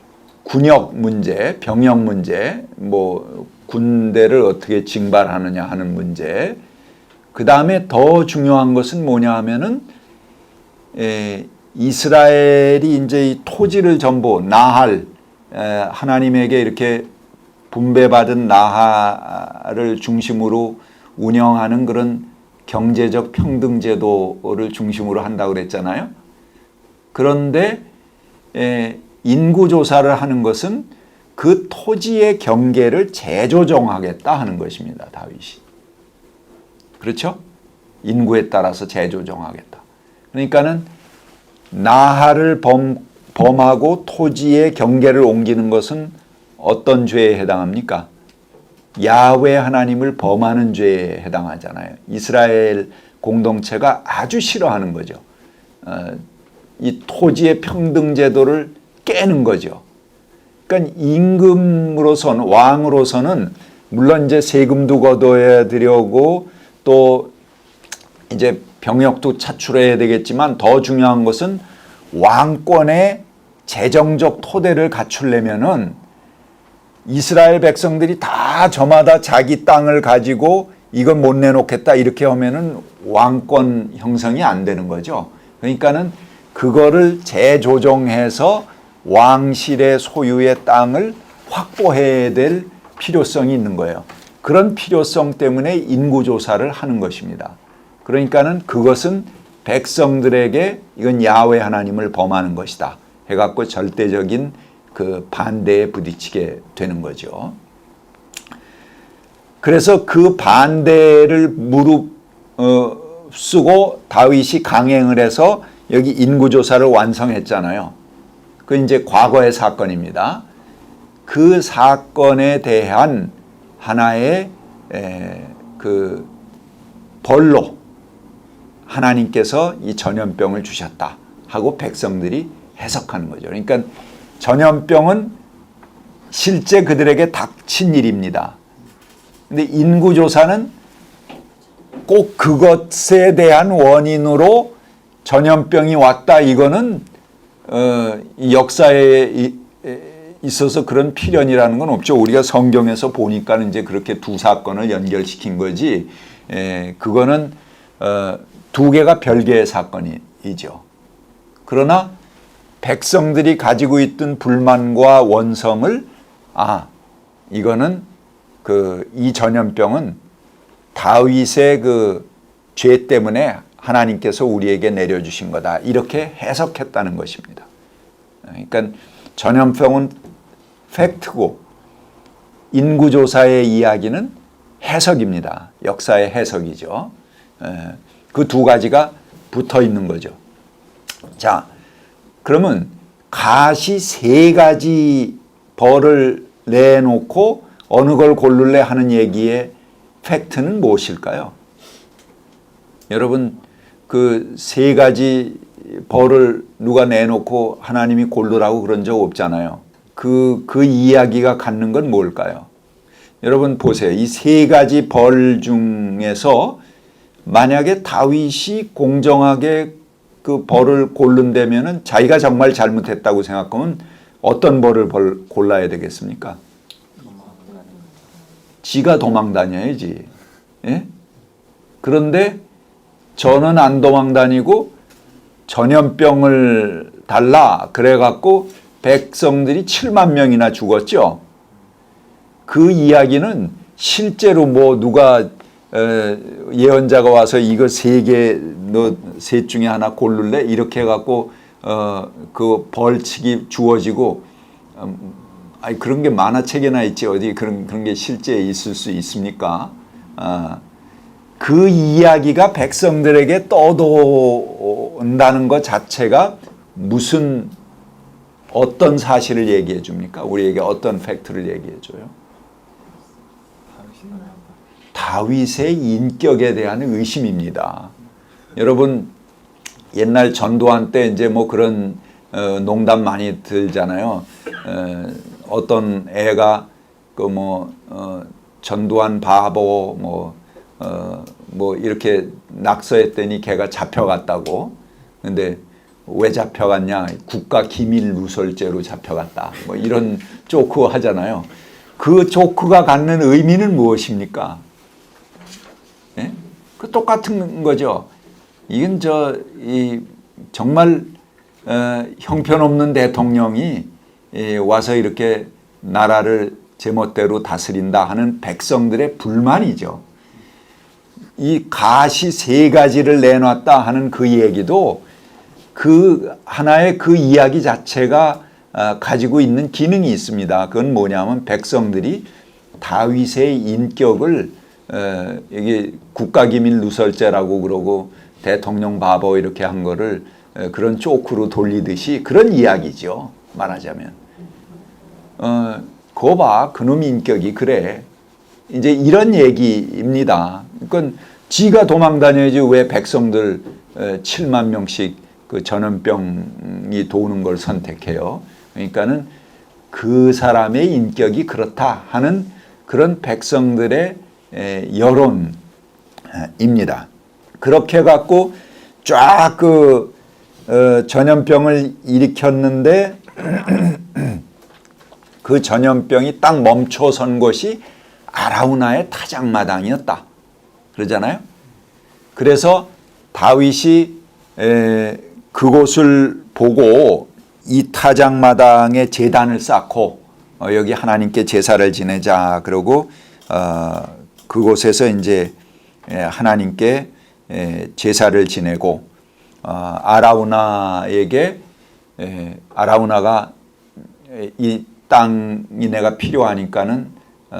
군역 문제, 병역 문제, 뭐 군대를 어떻게 징발하느냐 하는 문제. 그 다음에 더 중요한 것은 뭐냐 하면은 이스라엘이 이제 이 토지를 전부 나할, 하나님에게 이렇게 분배받은 나할을 중심으로 운영하는 그런 경제적 평등 제도를 중심으로 한다고 그랬잖아요. 그런데 인구조사를 하는 것은 그 토지의 경계를 재조정하겠다 하는 것입니다. 다윗이. 그렇죠? 인구에 따라서 재조정하겠다. 그러니까는 나할을 범하고 토지의 경계를 옮기는 것은 어떤 죄에 해당합니까? 야훼 하나님을 범하는 죄에 해당하잖아요. 이스라엘 공동체가 아주 싫어하는 거죠. 이 토지의 평등 제도를 깨는 거죠. 그러니까 임금으로서는, 왕으로서는 물론 이제 세금도 걷어야 되려고 또 이제 병역도 차출해야 되겠지만 더 중요한 것은 왕권의 재정적 토대를 갖추려면은 이스라엘 백성들이 다 저마다 자기 땅을 가지고 이건 못 내놓겠다 이렇게 하면은 왕권 형성이 안 되는 거죠. 그러니까는 그거를 재조정해서 왕실의 소유의 땅을 확보해야 될 필요성이 있는 거예요. 그런 필요성 때문에 인구조사를 하는 것입니다. 그러니까는 그것은 백성들에게 이건 야훼 하나님을 범하는 것이다 해갖고 절대적인 그 반대에 부딪히게 되는 거죠. 그래서 그 반대를 무릅쓰고 다윗이 강행을 해서 여기 인구조사를 완성했잖아요. 그 이제 과거의 사건입니다. 그 사건에 대한 하나의 그 벌로 하나님께서 이 전염병을 주셨다 하고 백성들이 해석하는 거죠. 그러니까 전염병은 실제 그들에게 닥친 일입니다. 근데 인구조사는 꼭 그것에 대한 원인으로 전염병이 왔다. 이거는 역사에 있어서 그런 필연이라는 건 없죠. 우리가 성경에서 보니까 이제 그렇게 두 사건을 연결시킨 거지. 그거는 두 개가 별개의 사건이죠. 그러나 백성들이 가지고 있던 불만과 원성을 이거는 이 전염병은 다윗의 그 죄 때문에 하나님께서 우리에게 내려주신 거다. 이렇게 해석했다는 것입니다. 그러니까 전염병은 팩트고 인구조사의 이야기는 해석입니다. 역사의 해석이죠. 그 두 가지가 붙어 있는 거죠. 자, 그러면 가시 세 가지 벌을 내놓고 어느 걸 고를래 하는 얘기의 팩트는 무엇일까요? 여러분, 그 세 가지 벌을 누가 내놓고 하나님이 고르라고 그런 적 없잖아요. 그 이야기가 갖는 건 뭘까요? 여러분 보세요. 이 세 가지 벌 중에서 만약에 다윗이 공정하게 그 벌을 고른다면은 자기가 정말 잘못했다고 생각하면 어떤 벌을 골라야 되겠습니까? 지가 도망 다녀야지. 예? 그런데 저는 안 도망 다니고 전염병을 달라 그래갖고 백성들이 7만 명이나 죽었죠. 그 이야기는 실제로 뭐 누가 예언자가 와서 이거 너 셋 중에 하나 고를래? 이렇게 해갖고 그 벌칙이 주어지고 그런 게 만화책에나 있지 어디 그런 게 실제 있을 수 있습니까? 그 이야기가 백성들에게 떠도는다는 것 자체가 어떤 사실을 얘기해 줍니까? 우리에게 어떤 팩트를 얘기해 줘요? 다윗의 인격에 대한 의심입니다. 여러분 옛날 전두환 때 이제 뭐 그런 농담 많이 들잖아요. 어떤 애가 전두환 바보 뭐 이렇게 낙서했더니 걔가 잡혀갔다고. 근데 왜 잡혀갔냐? 국가 기밀 누설죄로 잡혀갔다. 뭐 이런 조크 하잖아요. 그 조크가 갖는 의미는 무엇입니까? 예? 그 똑같은 거죠. 이건 정말 형편없는 대통령이 와서 이렇게 나라를 제멋대로 다스린다 하는 백성들의 불만이죠. 이 가시 세 가지를 내놨다 하는 그 얘기도 그 하나의 그 이야기 자체가 가지고 있는 기능이 있습니다. 그건 뭐냐면 백성들이 다윗의 인격을 이게 국가기밀 누설죄라고 그러고 대통령 바보 이렇게 한 거를 그런 조크로 돌리듯이 그런 이야기죠. 말하자면. 그거 봐. 그놈 인격이 그래. 이제 이런 얘기입니다. 그러니까 지가 도망 다녀야지 왜 백성들 7만 명씩 그 전염병이 도는 걸 선택해요. 그러니까는 그 사람의 인격이 그렇다 하는 그런 백성들의 여론입니다. 그렇게 갖고 쫙 그 전염병을 일으켰는데 그 전염병이 딱 멈춰선 곳이 아라우나의 타작마당이었다. 그러잖아요. 그래서 다윗이 그곳을 보고 이 타작마당에 제단을 쌓고 여기 하나님께 제사를 지내자 그러고 그곳에서 이제 하나님께 제사를 지내고 아라우나에게 아라우나가 이 땅이 내가 필요하니까는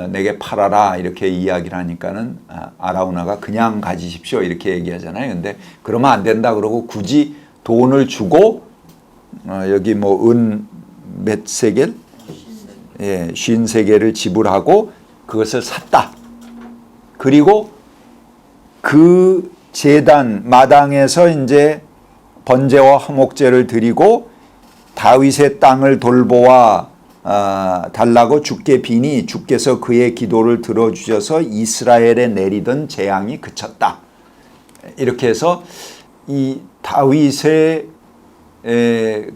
내게 팔아라 이렇게 이야기를 하니까는 아라우나가 그냥 가지십시오 이렇게 얘기하잖아요. 근데 그러면 안 된다 그러고 굳이 돈을 주고 여기 뭐 은 몇 세겔? 예, 50세겔을 지불하고 그것을 샀다. 그리고 그 제단 마당에서 이제 번제와 화목제를 드리고 다윗의 땅을 돌보아 달라고 주께 비니 주께서 그의 기도를 들어주셔서 이스라엘에 내리던 재앙이 그쳤다. 이렇게 해서 이 다윗의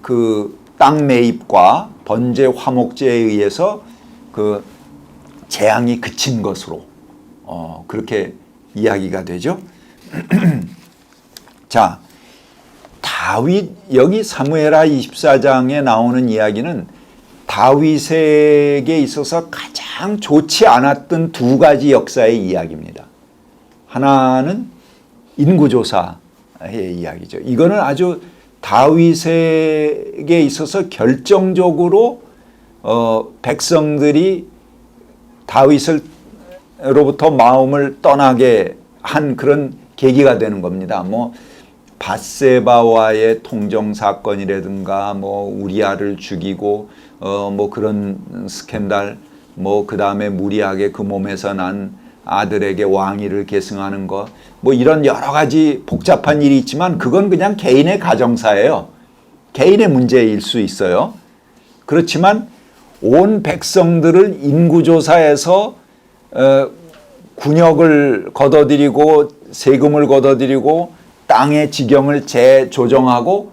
그 땅 매입과 번제 화목제에 의해서 그 재앙이 그친 것으로 그렇게 이야기가 되죠. 자, 다윗 여기 사무엘하 24장에 나오는 이야기는 다윗에게 있어서 가장 좋지 않았던 두 가지 역사의 이야기입니다. 하나는 인구조사의 이야기죠. 이거는 아주 다윗에게 있어서 결정적으로 백성들이 다윗으로부터 마음을 떠나게 한 그런 계기가 되는 겁니다. 뭐 밧세바와의 통정 사건이라든가 뭐 우리아를 죽이고 뭐 그런 스캔들 뭐 그다음에 무리하게 그 몸에서 난 아들에게 왕위를 계승하는 것 뭐 이런 여러 가지 복잡한 일이 있지만 그건 그냥 개인의 가정사예요. 개인의 문제일 수 있어요. 그렇지만 온 백성들을 인구조사해서 군역을 걷어들이고 세금을 걷어들이고 땅의 지경을 재조정하고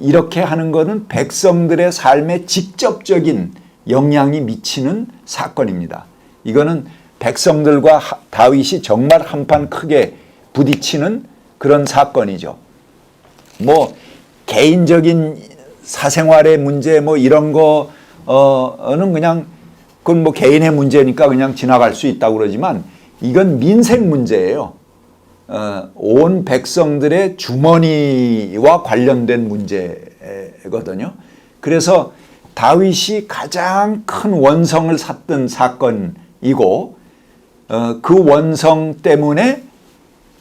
이렇게 하는 것은 백성들의 삶에 직접적인 영향이 미치는 사건입니다. 이거는 백성들과 다윗이 정말 한판 크게 부딪히는 그런 사건이죠. 뭐 개인적인 사생활의 문제 뭐 이런 거는 그냥 그건 뭐 개인의 문제니까 그냥 지나갈 수 있다고 그러지만 이건 민생 문제예요. 온 백성들의 주머니와 관련된 문제거든요. 그래서 다윗이 가장 큰 원성을 샀던 사건이고 그 원성 때문에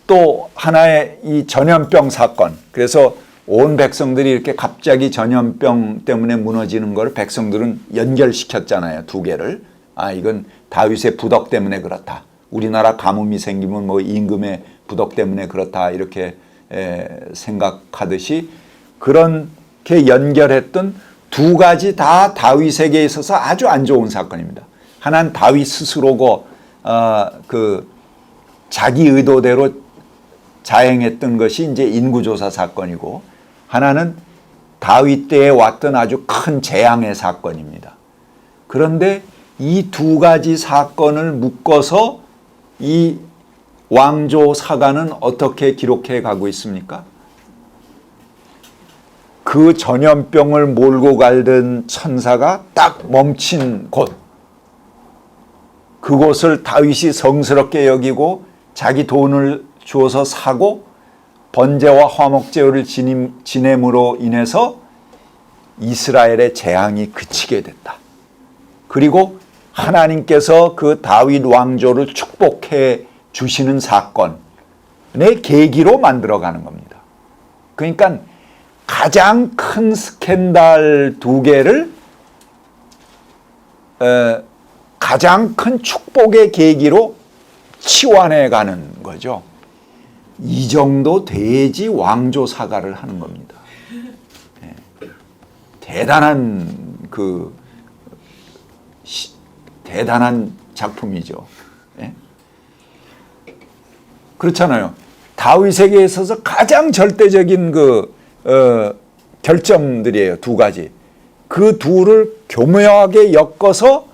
또 하나의 이 전염병 사건, 그래서 온 백성들이 이렇게 갑자기 전염병 때문에 무너지는 걸 백성들은 연결시켰잖아요. 두 개를. 이건 다윗의 부덕 때문에 그렇다. 우리나라 가뭄이 생기면 뭐 임금의 부덕 때문에 그렇다. 이렇게 생각하듯이 그렇게 연결했던 두 가지 다 다윗에게 있어서 아주 안 좋은 사건입니다. 하나는 다윗 스스로고 그 자기 의도대로 자행했던 것이 이제 인구조사 사건이고 하나는 다윗 때에 왔던 아주 큰 재앙의 사건입니다. 그런데 이 두 가지 사건을 묶어서 이 왕조 사가는 어떻게 기록해 가고 있습니까? 그 전염병을 몰고 갈던 천사가 딱 멈춘 곳, 그곳을 다윗이 성스럽게 여기고 자기 돈을 주어서 사고 번제와 화목제를 지냄으로 인해서 이스라엘의 재앙이 그치게 됐다. 그리고 하나님께서 그 다윗 왕조를 축복해 주시는 사건의 계기로 만들어가는 겁니다. 그러니까 가장 큰 스캔들 두 개를 가장 큰 축복의 계기로 치환해 가는 거죠. 이 정도 돼야지 왕조 사과를 하는 겁니다. 대단한 대단한 작품이죠. 그렇잖아요. 다윗에게 있어서 가장 절대적인 결점들이에요. 두 가지. 그 둘을 교묘하게 엮어서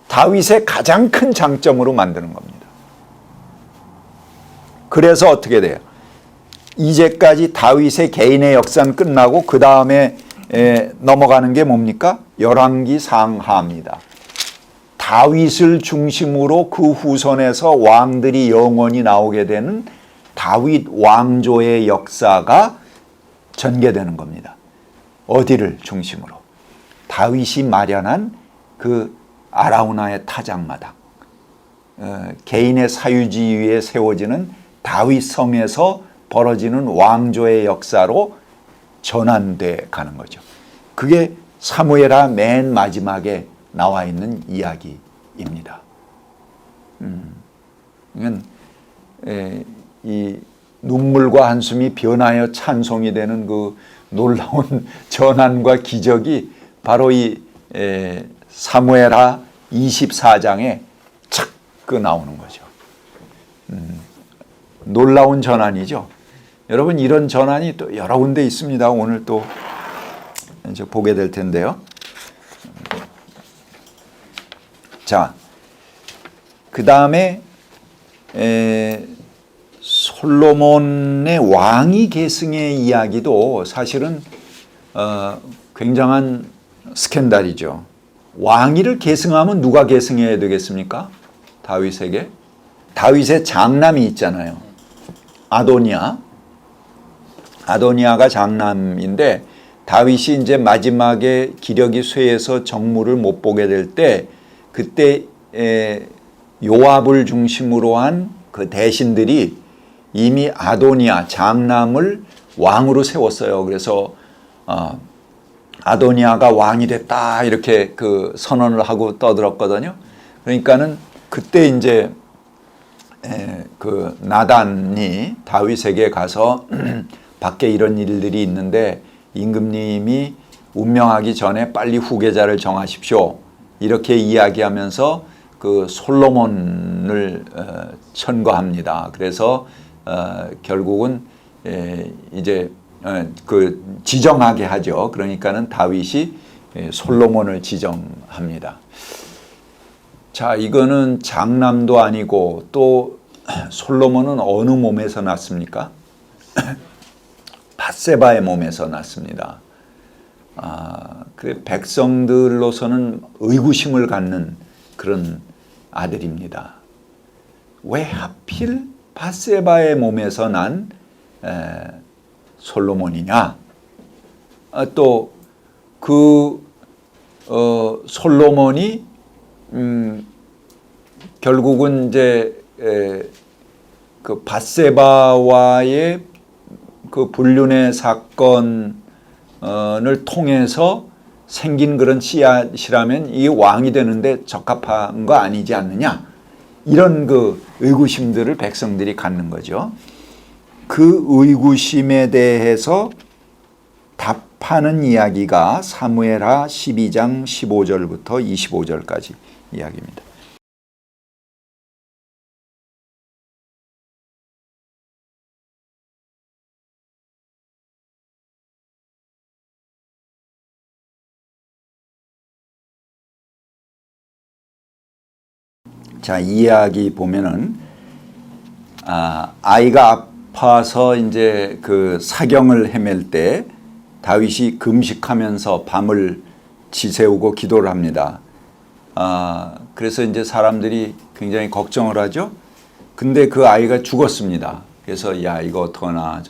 다윗의 가장 큰 장점으로 만드는 겁니다. 그래서 어떻게 돼요? 이제까지 다윗의 개인의 역사는 끝나고 그 다음에 넘어가는 게 뭡니까? 열왕기 상하입니다. 다윗을 중심으로 그 후손에서 왕들이 영원히 나오게 되는 다윗 왕조의 역사가 전개되는 겁니다. 어디를 중심으로? 다윗이 마련한 그 아라우나의 타작마당, 개인의 사유지 위에 세워지는 다윗 성에서 벌어지는 왕조의 역사로 전환돼 가는 거죠. 그게 사무엘하 맨 마지막에 나와 있는 이야기입니다. 이건 이 눈물과 한숨이 변하여 찬송이 되는 그 놀라운 전환과 기적이 바로 이 사무엘하 24장에 착 나오는 거죠. 놀라운 전환이죠. 여러분, 이런 전환이 또 여러 군데 있습니다. 오늘 또 이제 보게 될 텐데요. 자, 그 다음에 솔로몬의 왕위 계승의 이야기도 사실은 굉장한 스캔들이죠. 왕위를 계승하면 누가 계승해야 되겠습니까? 다윗에게. 다윗의 장남이 있잖아요. 아도니아가 장남인데 다윗이 이제 마지막에 기력이 쇠해서 정무를 못 보게 될 때 그때 요압을 중심으로 한 그 대신들이 이미 아도니아 장남을 왕으로 세웠어요. 그래서 아도니아가 왕이 됐다 이렇게 그 선언을 하고 떠들었거든요. 그러니까는 그때 이제 그 나단이 다윗에게 가서 밖에 이런 일들이 있는데 임금님이 운명하기 전에 빨리 후계자를 정하십시오. 이렇게 이야기하면서 그 솔로몬을 천거합니다. 그래서 결국은 이제 그 지정하게 하죠. 그러니까는 다윗이 솔로몬을 지정합니다. 자, 이거는 장남도 아니고 또 솔로몬은 어느 몸에서 났습니까? 밧세바의 몸에서 났습니다. 그 백성들로서는 의구심을 갖는 그런 아들입니다. 왜 하필 밧세바의 몸에서 난 솔로몬이냐? 또 그 솔로몬이 결국은 이제 그 밧세바와의 그 불륜의 사건을 통해서 생긴 그런 씨앗이라면 이 왕이 되는데 적합한 거 아니지 않느냐, 이런 그 의구심들을 백성들이 갖는 거죠. 그 의구심에 대해서 답하는 이야기가 사무엘하 12장 15절부터 25절까지 이야기입니다. 자, 이 이야기 보면은 아이가 아파서 이제 그 사경을 헤맬 때 다윗이 금식하면서 밤을 지새우고 기도를 합니다. 그래서 이제 사람들이 굉장히 걱정을 하죠. 근데 그 아이가 죽었습니다. 그래서 야, 이거 어떡하나,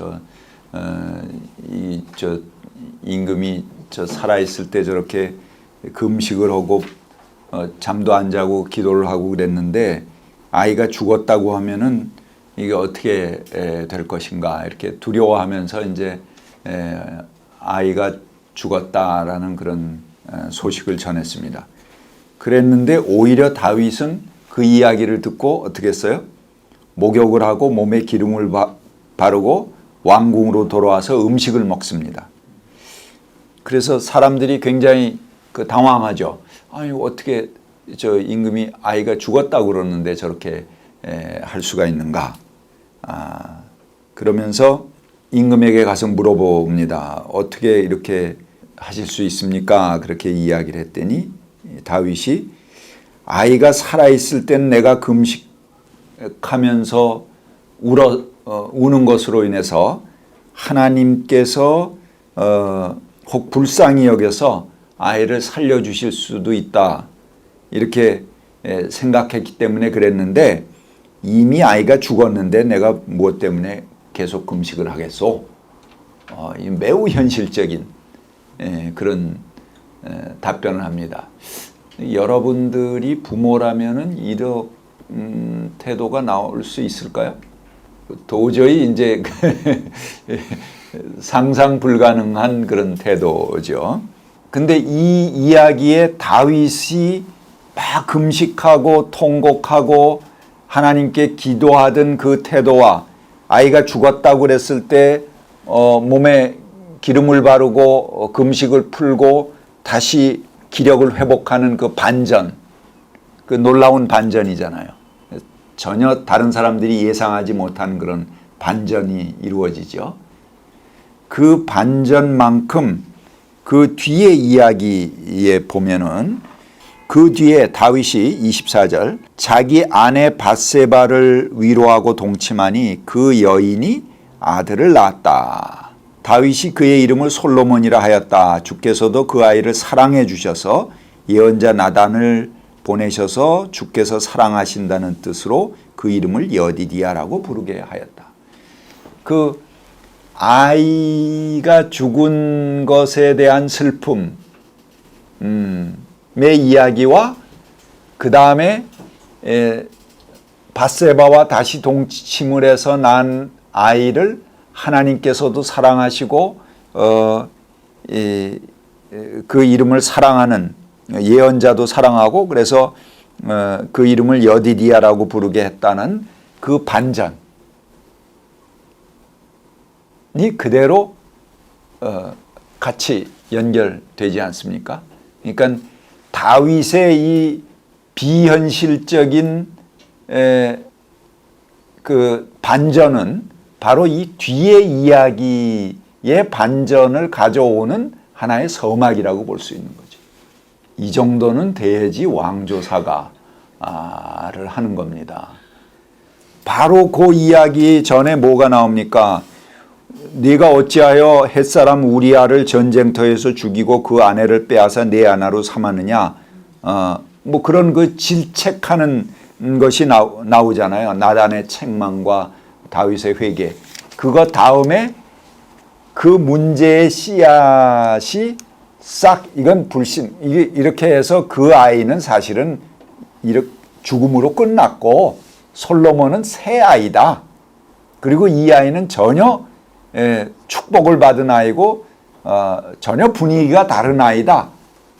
임금이 살아있을 때 저렇게 금식을 하고 잠도 안 자고 기도를 하고 그랬는데 아이가 죽었다고 하면은 이게 어떻게 될 것인가, 이렇게 두려워하면서 이제 아이가 죽었다라는 그런 소식을 전했습니다. 그랬는데 오히려 다윗은 그 이야기를 듣고 어떻게 했어요? 목욕을 하고 몸에 기름을 바르고 왕궁으로 돌아와서 음식을 먹습니다. 그래서 사람들이 굉장히 당황하죠. 아니 어떻게 저 임금이 아이가 죽었다고 그러는데 저렇게 할 수가 있는가? 그러면서 임금에게 가서 물어봅니다. 어떻게 이렇게 하실 수 있습니까? 그렇게 이야기를 했더니 다윗이 아이가 살아있을 땐 내가 금식하면서 우는 것으로 인해서 하나님께서 혹 불쌍히 여겨서 아이를 살려주실 수도 있다. 이렇게 생각했기 때문에 그랬는데 이미 아이가 죽었는데 내가 무엇 때문에 계속 금식을 하겠소? 매우 현실적인 그런 답변을 합니다. 여러분들이 부모라면은 이런 태도가 나올 수 있을까요? 도저히 이제 상상 불가능한 그런 태도죠. 근데 이 이야기에 다윗이 막 금식하고 통곡하고 하나님께 기도하던 그 태도와 아이가 죽었다고 그랬을 때 몸에 기름을 바르고 금식을 풀고 다시 기력을 회복하는 그 반전, 그 놀라운 반전이잖아요. 전혀 다른 사람들이 예상하지 못한 그런 반전이 이루어지죠. 그 반전만큼 그 뒤에 이야기에 보면은 그 뒤에 다윗이 24절 자기 아내 밧세바를 위로하고 동침하니 그 여인이 아들을 낳았다. 다윗이 그의 이름을 솔로몬이라 하였다. 주께서도 그 아이를 사랑해 주셔서 예언자 나단을 보내셔서 주께서 사랑하신다는 뜻으로 그 이름을 여디디아라고 부르게 하였다. 그 아이가 죽은 것에 대한 슬픔의 이야기와 그 다음에 밧세바와 다시 동침을 해서 난 아이를 하나님께서도 사랑하시고 그 이름을 사랑하는 예언자도 사랑하고 그래서 그 이름을 여디디아라고 부르게 했다는 그 반전이 그대로 같이 연결되지 않습니까? 그러니까 다윗의 이 비현실적인 그 반전은 바로 이 뒤의 이야기의 반전을 가져오는 하나의 서막이라고 볼 수 있는 거죠. 이 정도는 돼야지 왕조사가를 하는 겁니다. 바로 그 이야기 전에 뭐가 나옵니까? 네가 어찌하여 햇사람 우리아를 전쟁터에서 죽이고 그 아내를 빼앗아 내 아내로 삼았느냐? 뭐 그런 그 질책하는 것이 나오잖아요. 나단의 책망과 다윗의 회개. 그거 다음에 그 문제의 씨앗이 싹 이건 불신 이렇게 해서 그 아이는 사실은 죽음으로 끝났고 솔로몬은 새 아이다. 그리고 이 아이는 전혀 축복을 받은 아이고 전혀 분위기가 다른 아이다.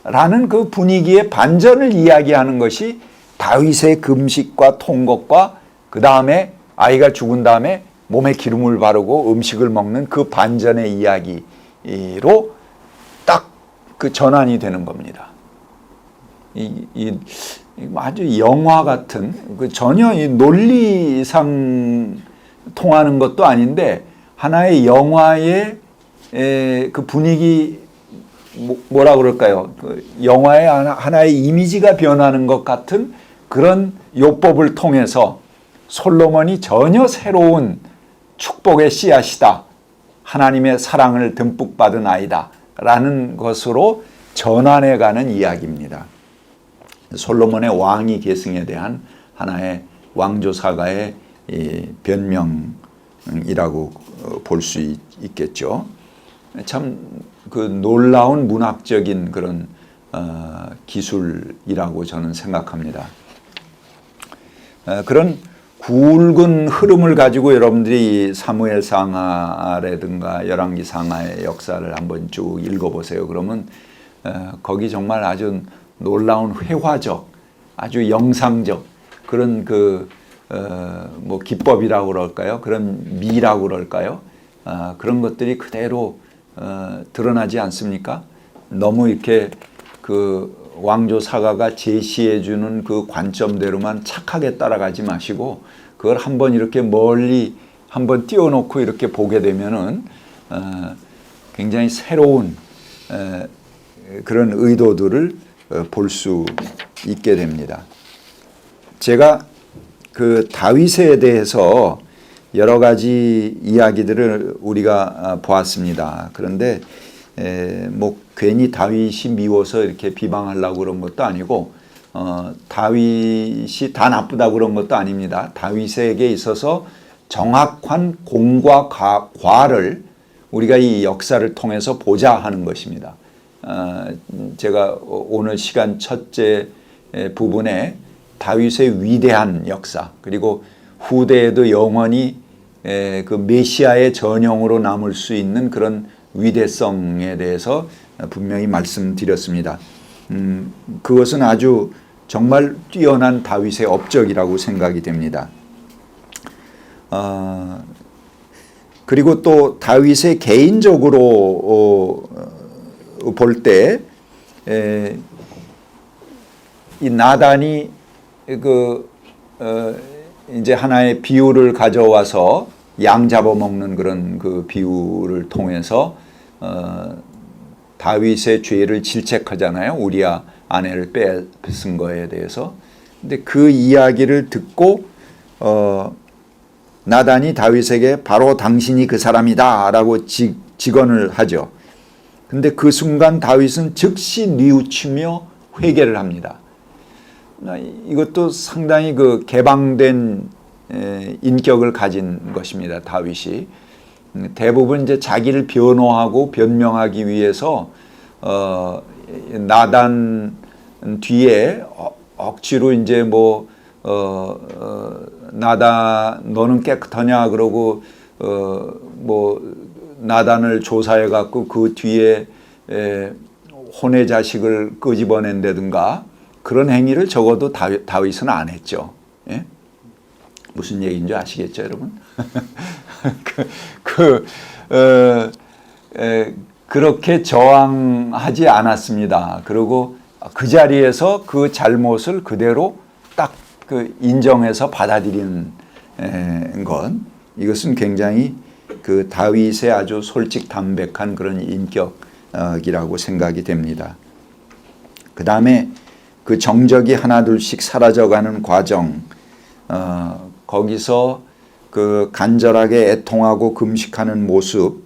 라는 그 분위기의 반전을 이야기하는 것이 다윗의 금식과 통곡과 그 다음에 아이가 죽은 다음에 몸에 기름을 바르고 음식을 먹는 그 반전의 이야기로 딱 그 전환이 되는 겁니다. 아주 영화 같은 전혀 논리상 통하는 것도 아닌데 하나의 영화의 그 분위기 뭐라 그럴까요? 그 영화의 하나의 이미지가 변하는 것 같은 그런 요법을 통해서 솔로몬이 전혀 새로운 축복의 씨앗이다. 하나님의 사랑을 듬뿍 받은 아이다. 라는 것으로 전환해가는 이야기입니다. 솔로몬의 왕위 계승에 대한 하나의 왕조사가의 변명이라고 볼 수 있겠죠. 참 그 놀라운 문학적인 그런 기술이라고 저는 생각합니다. 그런 굵은 흐름을 가지고 여러분들이 사무엘상하라든가 열왕기상하의 역사를 한번 쭉 읽어보세요. 그러면 거기 정말 아주 놀라운 회화적, 아주 영상적 그런 뭐 기법이라고 그럴까요? 그런 미라고 그럴까요? 그런 것들이 그대로 드러나지 않습니까? 너무 이렇게 그 왕조 사가가 제시해 주는 그 관점대로만 착하게 따라가지 마시고 그걸 한번 이렇게 멀리 한번 띄워놓고 이렇게 보게 되면은 굉장히 새로운 그런 의도들을 볼 수 있게 됩니다. 제가 그 다윗에 대해서 여러 가지 이야기들을 우리가 보았습니다. 그런데 뭐 괜히 다윗이 미워서 이렇게 비방하려고 그런 것도 아니고 다윗이 다 나쁘다고 그런 것도 아닙니다. 다윗에게 있어서 정확한 공과 과를 우리가 이 역사를 통해서 보자 하는 것입니다. 제가 오늘 시간 첫째 부분에 다윗의 위대한 역사 그리고 후대에도 영원히 그 메시아의 전형으로 남을 수 있는 그런 위대성에 대해서 분명히 말씀드렸습니다. 그것은 아주 정말 뛰어난 다윗의 업적이라고 생각이 됩니다. 그리고 또 다윗의 개인적으로 볼 때 이 나단이 이제 하나의 비유를 가져와서 양 잡아먹는 그런 그 비유를 통해서 다윗의 죄를 질책하잖아요. 우리아 아내를 뺏은 거에 대해서. 근데 그 이야기를 듣고 나단이 다윗에게 바로 당신이 그 사람이다라고 직언을 하죠. 근데 그 순간 다윗은 즉시 뉘우치며 회개를 합니다. 이것도 상당히 그 개방된 인격을 가진 것입니다. 다윗이 대부분 이제 자기를 변호하고 변명하기 위해서 나단 뒤에 억지로 이제 뭐 나단 너는 깨끗하냐 그러고 뭐 나단을 조사해 갖고 그 뒤에 혼의 자식을 끄집어낸다든가 그런 행위를 적어도 다윗은 안 했죠. 예? 무슨 얘기인지 아시겠죠, 여러분? 그렇게 저항하지 않았습니다. 그리고 그 자리에서 그 잘못을 그대로 딱 그 인정해서 받아들이는 것, 이것은 굉장히 그 다윗의 아주 솔직 담백한 그런 인격이라고 생각이 됩니다. 그 다음에 그 정적이 하나둘씩 사라져가는 과정, 거기서 그 간절하게 애통하고 금식하는 모습,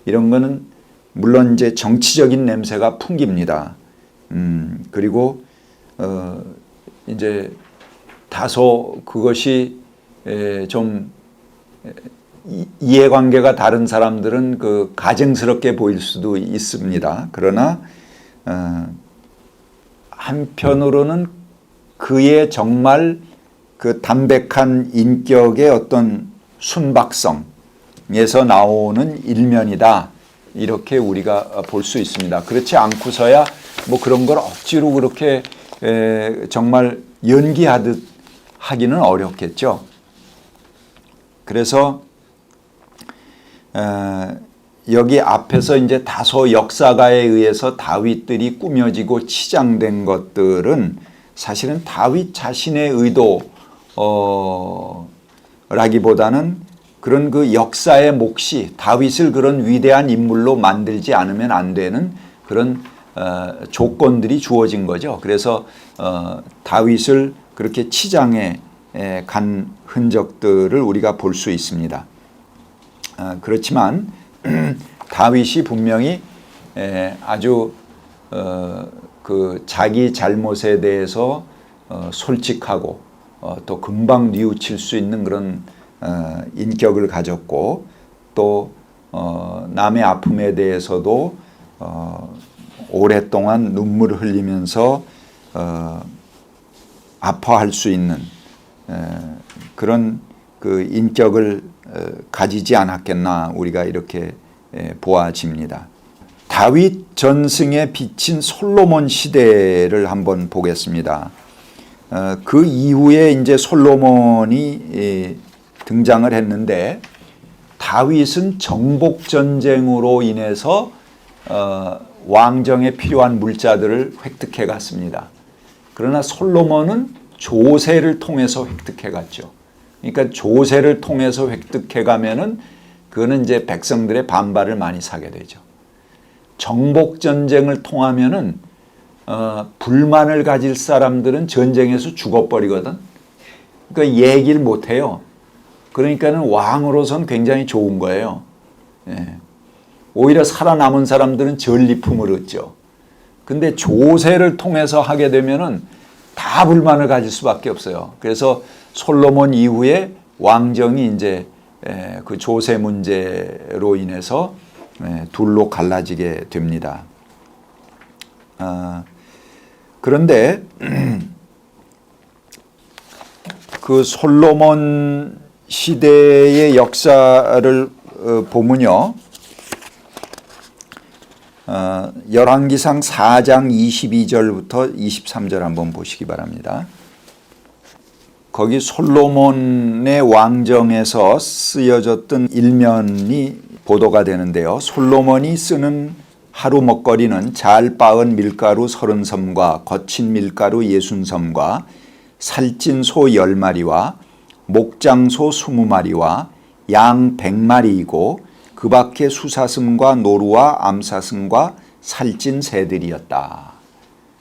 이런 거는 물론 이제 정치적인 냄새가 풍깁니다. 그리고 이제 다소 그것이 좀 이해관계가 다른 사람들은 그 가증스럽게 보일 수도 있습니다. 그러나 한편으로는 그의 정말 그 담백한 인격의 어떤 순박성에서 나오는 일면이다. 이렇게 우리가 볼 수 있습니다. 그렇지 않고서야 뭐 그런 걸 억지로 그렇게 정말 연기하듯 하기는 어렵겠죠. 그래서 여기 앞에서 이제 다소 역사가에 의해서 다윗들이 꾸며지고 치장된 것들은 사실은 다윗 자신의 의도라기보다는 그런 그 역사의 몫이 다윗을 그런 위대한 인물로 만들지 않으면 안 되는 그런 조건들이 주어진 거죠. 그래서 다윗을 그렇게 치장해 간 흔적들을 우리가 볼 수 있습니다. 그렇지만 다윗이 분명히 아주 그 자기 잘못에 대해서 솔직하고 또 금방 뉘우칠 수 있는 그런 인격을 가졌고 또 남의 아픔에 대해서도 오랫동안 눈물을 흘리면서 아파할 수 있는 그런 그 인격을 가지지 않았겠나 우리가 이렇게 보아집니다. 다윗 전승에 비친 솔로몬 시대를 한번 보겠습니다. 그 이후에 이제 솔로몬이 등장을 했는데, 다윗은 정복 전쟁으로 인해서 왕정에 필요한 물자들을 획득해 갔습니다. 그러나 솔로몬은 조세를 통해서 획득해 갔죠. 그러니까 조세를 통해서 획득해 가면은 그거는 이제 백성들의 반발을 많이 사게 되죠. 정복 전쟁을 통하면은 불만을 가질 사람들은 전쟁에서 죽어버리거든. 그러니까 얘기를 못 해요. 그러니까는 왕으로선 굉장히 좋은 거예요. 예. 오히려 살아남은 사람들은 전리품을 얻죠. 근데 조세를 통해서 하게 되면은 다 불만을 가질 수밖에 없어요. 그래서 솔로몬 이후에 왕정이 이제 그 조세 문제로 인해서 둘로 갈라지게 됩니다. 그런데 그 솔로몬 시대의 역사를 보면요, 열왕기상 4장 22절부터 23절 한번 보시기 바랍니다. 거기 솔로몬의 왕정에서 쓰여졌던 일면이 보도가 되는데요. 솔로몬이 쓰는 하루 먹거리는 잘 빻은 밀가루 30섬과 거친 밀가루 60섬과 살찐 소 10마리와 목장소 20마리와 양 100마리이고 그 밖에 수사슴과 노루와 암사슴과 살찐 새들이었다.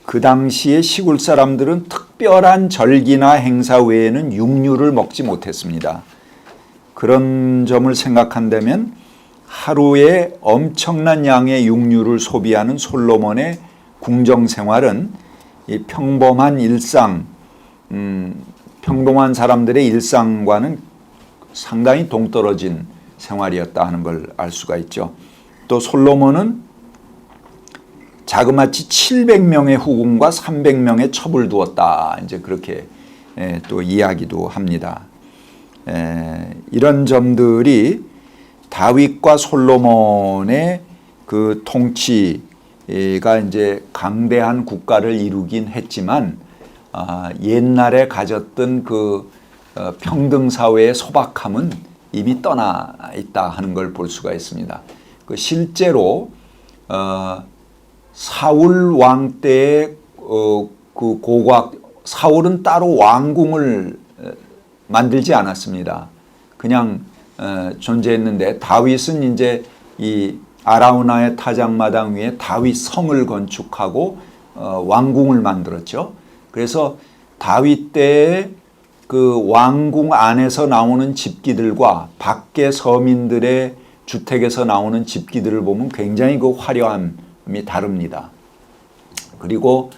그 당시에 시골 사람들은 특별한 절기나 행사 외에는 육류를 먹지 못했습니다. 그런 점을 생각한다면 하루에 엄청난 양의 육류를 소비하는 솔로몬의 궁정 생활은 이 평범한 일상, 평범한 사람들의 일상과는 상당히 동떨어진 생활이었다 하는 걸 알 수가 있죠. 또 솔로몬은 자그마치 700명의 후궁과 300명의 첩을 두었다. 이제 그렇게 또 이야기도 합니다. 이런 점들이 다윗과 솔로몬의 그 통치가 이제 강대한 국가를 이루긴 했지만 옛날에 가졌던 그 평등 사회의 소박함은 이미 떠나 있다 하는 걸 볼 수가 있습니다. 그 실제로 사울 왕 때의 그 고각, 사울은 따로 왕궁을 만들지 않았습니다. 그냥 존재했는데 다윗은 이제 이 아라우나의 타작마당 위에 다윗 성을 건축하고 왕궁을 만들었죠. 그래서 다윗 때의 그 왕궁 안에서 나오는 집기들과 밖의 서민들의 주택에서 나오는 집기들을 보면 굉장히 그 화려함이 다릅니다. 그리고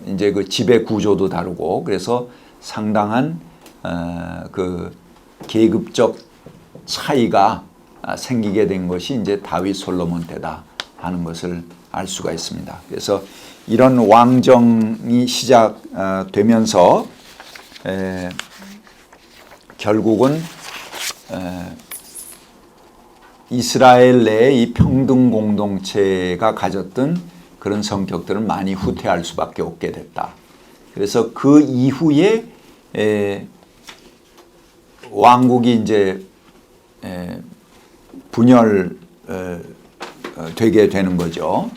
이제 그 집의 구조도 다르고 그래서 상당한 그 계급적 차이가 생기게 된 것이 이제 다윗 솔로몬 때다 하는 것을 알 수가 있습니다. 그래서 이런 왕정이 시작되면서 결국은 이스라엘 내의 이 평등 공동체가 가졌던 그런 성격들은 많이 후퇴할 수밖에 없게 됐다. 그래서 그 이후에 왕국이 이제 분열 되게 되는 거죠.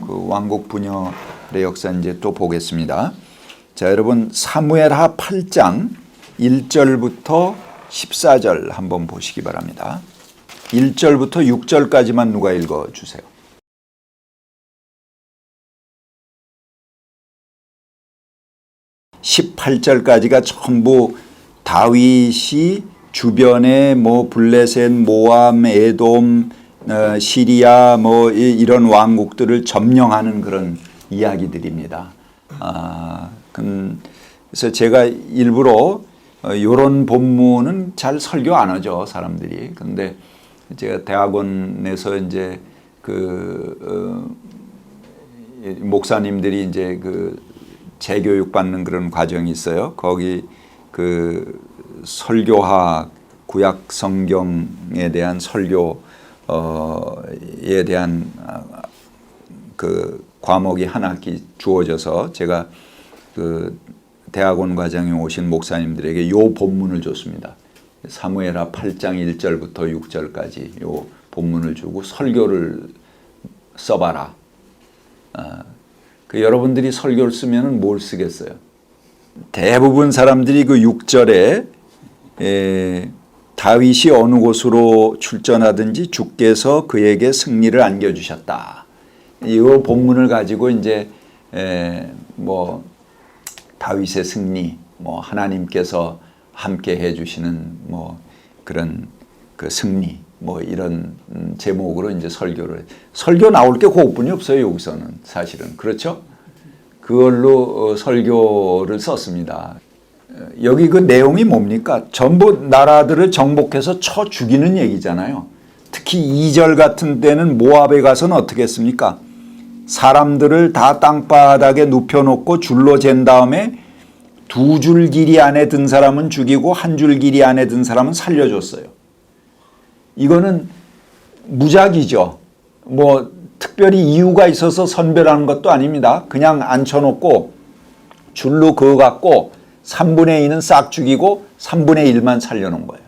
그 왕국 분열의 역사 이제 또 보겠습니다. 자, 여러분 사무엘하 8장 1절부터 14절 한번 보시기 바랍니다. 1절부터 6절까지만 누가 읽어 주세요. (18절까지가) 전부 다윗이 주변에 뭐 블레셋, 모암, 에돔, 시리아 뭐 이런 왕국들을 점령하는 그런 이야기들입니다. 그래서 제가 일부러 이런 본문은 잘 설교 안 하죠, 사람들이. 근데 제가 대학원에서 이제 그 목사님들이 이제 그 재교육 받는 그런 과정이 있어요. 거기 그 설교학, 구약 성경에 대한 설교 에 대한 그 과목이 한 학기 주어져서 제가 그 대학원 과정에 오신 목사님들에게 요 본문을 줬습니다. 사무엘하 8장 1절부터 6절까지 요 본문을 주고 설교를 써봐라. 그 여러분들이 설교를 쓰면은 뭘 쓰겠어요? 대부분 사람들이 그 6절에 다윗이 어느 곳으로 출전하든지 주께서 그에게 승리를 안겨주셨다. 이 본문을 가지고 이제 뭐 다윗의 승리, 뭐 하나님께서 함께 해주시는 뭐 그런 그 승리, 뭐 이런 제목으로 이제 설교 나올 게 그것뿐이 없어요. 여기서는 사실은 그렇죠. 그걸로 설교를 썼습니다. 여기 그 내용이 뭡니까? 전부 나라들을 정복해서 쳐 죽이는 얘기잖아요. 특히 2절 같은 데는 모압에 가서는 어떻게 했습니까? 사람들을 다 땅바닥에 눕혀놓고 줄로 잰 다음에 2줄 길이 안에 든 사람은 죽이고 1줄 길이 안에 든 사람은 살려줬어요. 이거는 무작위죠. 뭐 특별히 이유가 있어서 선별하는 것도 아닙니다. 그냥 앉혀놓고 줄로 그어갖고 3분의 2는 싹 죽이고 3분의 1만 살려놓은 거예요.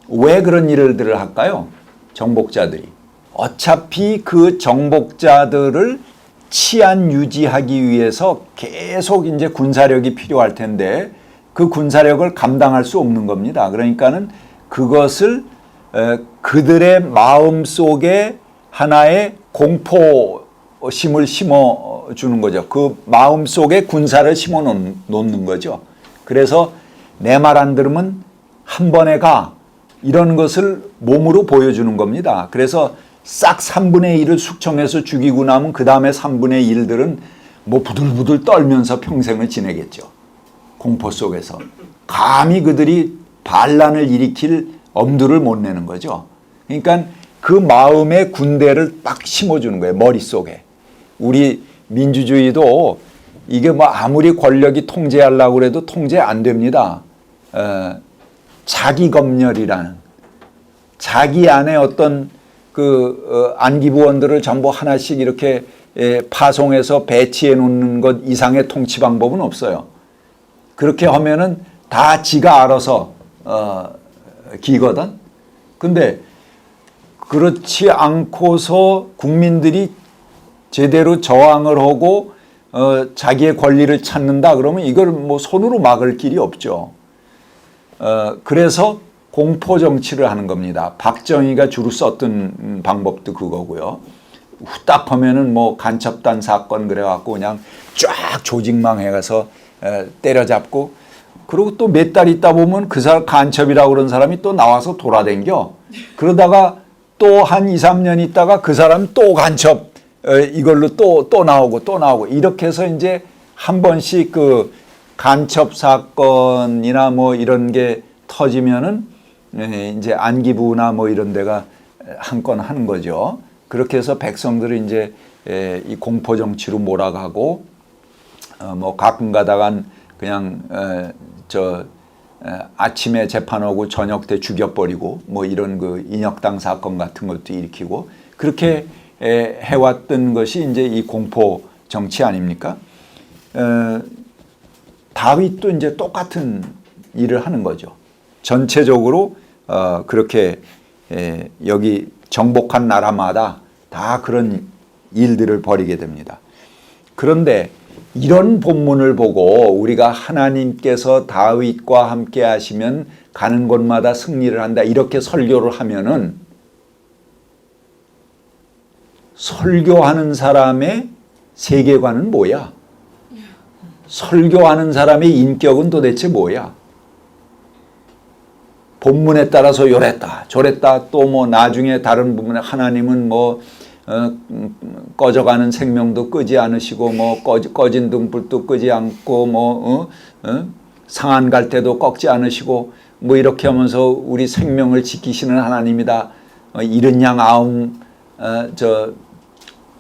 왜 그런 일들을 할까요? 정복자들이. 어차피 그 정복자들을 치안 유지하기 위해서 계속 이제 군사력이 필요할 텐데 그 군사력을 감당할 수 없는 겁니다. 그러니까는 그것을 그들의 마음 속에 하나의 공포심을 심어주는 거죠. 그 마음 속에 군사를 심어 놓는 거죠. 그래서 내 말 안 들으면 한 번에 가. 이런 것을 몸으로 보여주는 겁니다. 그래서 싹 3분의 1을 숙청해서 죽이고 나면 그 다음에 3분의 1들은 뭐 부들부들 떨면서 평생을 지내겠죠. 공포 속에서. 감히 그들이 반란을 일으킬 엄두를 못 내는 거죠. 그러니까 그 마음의 군대를 딱 심어주는 거예요. 머릿속에. 우리 민주주의도 이게 뭐 아무리 권력이 통제하려고 해도 통제 안 됩니다. 자기검열이라는 자기 안에 어떤 그 안기부원들을 전부 하나씩 이렇게 파송해서 배치해 놓는 것 이상의 통치 방법은 없어요. 그렇게 하면은 다 지가 알아서 기거든. 근데 그렇지 않고서 국민들이 제대로 저항을 하고 자기의 권리를 찾는다 그러면 이걸 뭐 손으로 막을 길이 없죠. 그래서 공포 정치를 하는 겁니다. 박정희가 주로 썼던 방법도 그거고요. 후딱 하면은 뭐 간첩단 사건 그래갖고 그냥 쫙 조직망 해가서 때려잡고 그리고 또 몇 달 있다 보면 그 사람 간첩이라고 그런 사람이 또 나와서 돌아댕겨. 그러다가 또 한 2, 3년 있다가 그 사람 또 간첩 이걸로 또 나오고 이렇게 해서 이제 한 번씩 그 간첩 사건이나 뭐 이런 게 터지면은 이제 안기부나 뭐 이런 데가 한 건 하는 거죠. 그렇게 해서 백성들을 이제 이 공포 정치로 몰아가고 뭐 가끔 가다간 그냥 아침에 재판하고 저녁 때 죽여버리고 뭐 이런 그 인혁당 사건 같은 것도 일으키고 그렇게 해왔던 것이 이제 이 공포 정치 아닙니까? 다윗도 이제 똑같은 일을 하는 거죠. 전체적으로 그렇게 여기 정복한 나라마다 다 그런 일들을 벌이게 됩니다. 그런데 이런 본문을 보고 우리가 하나님께서 다윗과 함께 하시면 가는 곳마다 승리를 한다 이렇게 설교를 하면은 설교하는 사람의 세계관은 뭐야? 설교하는 사람의 인격은 도대체 뭐야? 본문에 따라서 요랬다 저랬다 또 뭐 나중에 다른 부분에 하나님은 뭐 꺼져가는 생명도 끄지 않으시고 뭐 꺼진 등불도 끄지 않고 뭐 상한 갈 때도 꺾지 않으시고 뭐 이렇게 하면서 우리 생명을 지키시는 하나님이다. 이른 양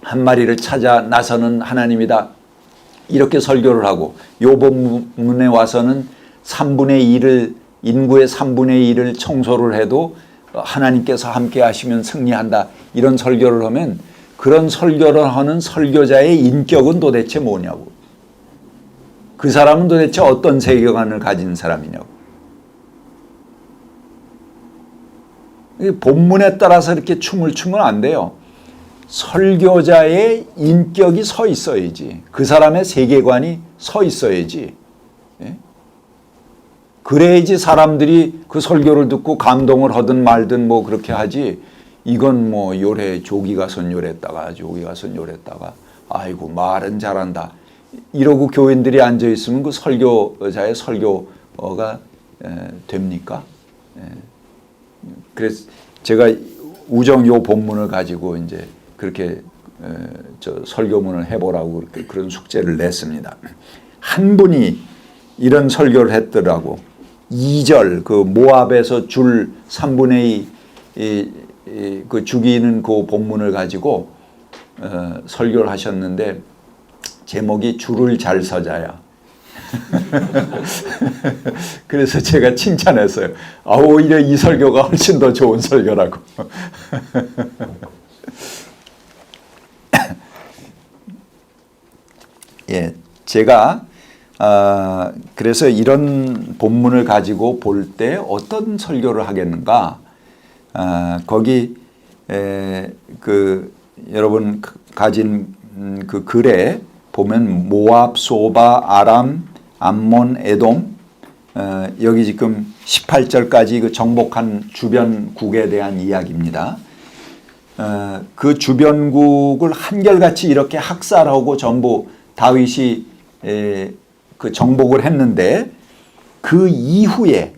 한 마리를 찾아 나서는 하나님이다. 이렇게 설교를 하고 요 본문에 와서는 3분의 1을 인구의 3분의 1을 청소를 해도 하나님께서 함께 하시면 승리한다 이런 설교를 하면 그런 설교를 하는 설교자의 인격은 도대체 뭐냐고. 그 사람은 도대체 어떤 세계관을 가진 사람이냐고. 본문에 따라서 이렇게 춤을 추면 안 돼요. 설교자의 인격이 서 있어야지. 그 사람의 세계관이 서 있어야지. 예? 그래야지 사람들이 그 설교를 듣고 감동을 하든 말든 뭐 그렇게 하지. 이건 뭐 요래 조기가 선요랬다가 조기가 선요랬다가 아이고 말은 잘한다. 이러고 교인들이 앉아 있으면 그 설교자의 설교가 됩니까? 그래서 제가 우정 요 본문을 가지고 이제 그렇게 저 설교문을 해보라고 그런 숙제를 냈습니다. 한 분이 이런 설교를 했더라고. 2절 그 모압에서 줄 3분의 2 그 죽이는 그 본문을 가지고 설교를 하셨는데 제목이 줄을 잘 서자야. 그래서 제가 칭찬했어요. 오히려 이 설교가 훨씬 더 좋은 설교라고. 예, 제가 그래서 이런 본문을 가지고 볼 때 어떤 설교를 하겠는가? 거기 그 여러분 가진 그 글에 보면 모압, 소바, 아람, 암몬, 에돔 여기 지금 18절까지 그 정복한 주변국에 대한 이야기입니다. 그 주변국을 한결같이 이렇게 학살하고 전부 다윗이 그 정복을 했는데 그 이후에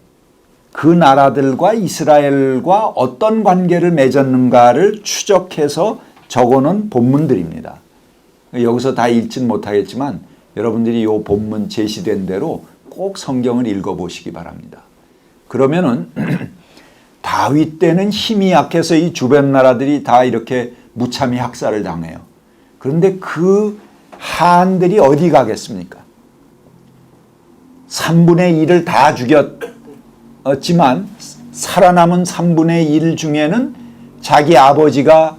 그 나라들과 이스라엘과 어떤 관계를 맺었는가를 추적해서 적어놓은 본문들입니다. 여기서 다 읽지는 못하겠지만 여러분들이 이 본문 제시된 대로 꼭 성경을 읽어보시기 바랍니다. 그러면은 다윗 때는 힘이 약해서 이 주변 나라들이 다 이렇게 무참히 학살을 당해요. 그런데 그 한들이 어디 가겠습니까? 3분의 1을 다 죽였지만 살아남은 3분의 1 중에는 자기 아버지가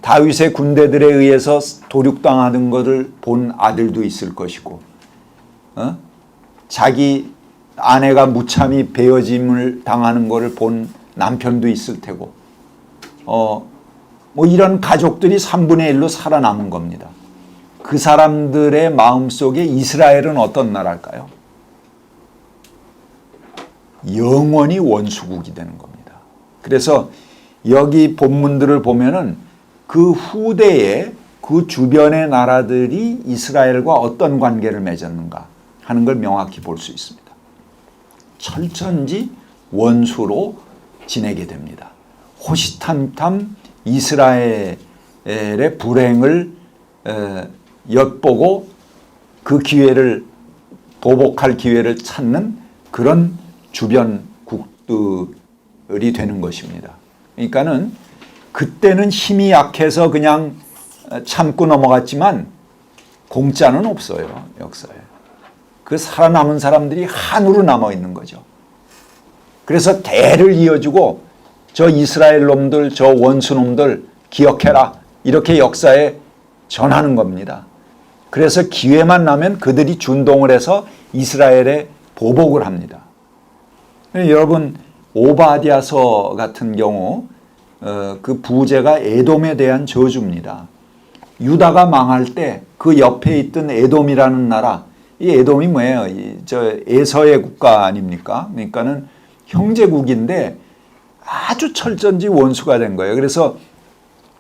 다윗의 군대들에 의해서 도륙당하는 것을 본 아들도 있을 것이고 자기 아내가 무참히 베어짐을 당하는 것을 본 남편도 있을 테고 뭐 이런 가족들이 3분의 1로 살아남은 겁니다. 그 사람들의 마음속에 이스라엘은 어떤 나라일까요? 영원히 원수국이 되는 겁니다. 그래서 여기 본문들을 보면은 그 후대에 그 주변의 나라들이 이스라엘과 어떤 관계를 맺었는가 하는 걸 명확히 볼 수 있습니다. 철천지 원수로 지내게 됩니다. 호시탐탐 이스라엘의 불행을 엿보고 그 기회를 보복할 기회를 찾는 그런 주변국들이 되는 것입니다. 그러니까는 그때는 힘이 약해서 그냥 참고 넘어갔지만 공짜는 없어요. 역사에. 그 살아남은 사람들이 한으로 남아있는 거죠. 그래서 대를 이어주고 저 이스라엘 놈들, 저 원수 놈들 기억해라. 이렇게 역사에 전하는 겁니다. 그래서 기회만 나면 그들이 준동을 해서 이스라엘에 보복을 합니다. 여러분 오바댜서 같은 경우 그 부제가 에돔에 대한 저주입니다. 유다가 망할 때 그 옆에 있던 에돔이라는 나라, 이 에돔이 뭐예요? 저 에서의 국가 아닙니까? 그러니까는 형제국인데 아주 철전지 원수가 된 거예요. 그래서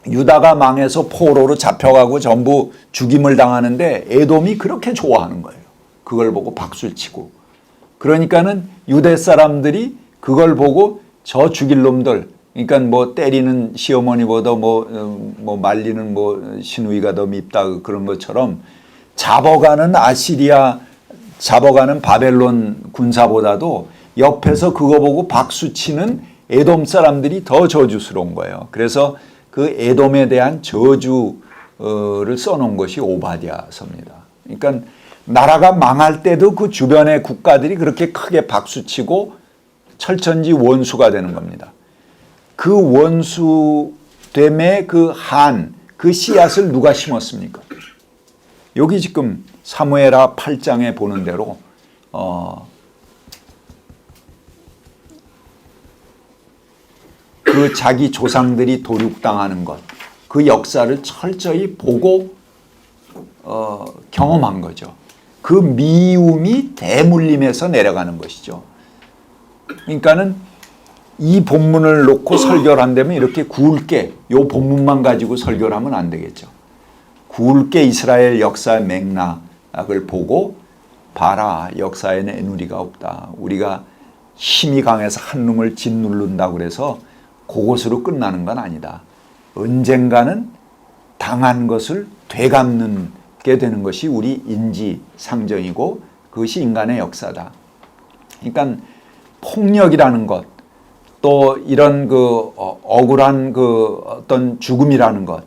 유다가 망해서 포로로 잡혀가고 전부 죽임을 당하는데 에돔이 그렇게 좋아하는 거예요. 그걸 보고 박수를 치고. 그러니까는 유대 사람들이 그걸 보고 저 죽일 놈들, 그러니까 뭐 때리는 시어머니보다 뭐 말리는 뭐 시누이가 더 밉다 그런 것처럼 잡아가는 아시리아, 잡아가는 바벨론 군사보다도 옆에서 그거 보고 박수 치는 에돔 사람들이 더 저주스러운 거예요. 그래서 그 에돔에 대한 저주를 써놓은 것이 오바댜서입니다. 그러니까 나라가 망할 때도 그 주변의 국가들이 그렇게 크게 박수치고 철천지 원수가 되는 겁니다. 그 원수됨의 그 씨앗을 누가 심었습니까? 여기 지금 사무엘하 8장에 보는 대로 그 자기 조상들이 도륙당하는 것, 그 역사를 철저히 보고 경험한 거죠. 그 미움이 대물림에서 내려가는 것이죠. 그러니까는 이 본문을 놓고 설교를 한다면 이렇게 굵게 이 본문만 가지고 설교를 하면 안 되겠죠. 굵게 이스라엘 역사의 맥락을 보고 봐라, 역사에는 애누리가 없다. 우리가 힘이 강해서 한 놈을 짓누른다고 그래서 그것으로 끝나는 건 아니다. 언젠가는 당한 것을 되갚는 게 되는 것이 우리 인지상정이고 그것이 인간의 역사다. 그러니까 폭력이라는 것, 또 이런 억울한 어떤 죽음이라는 것,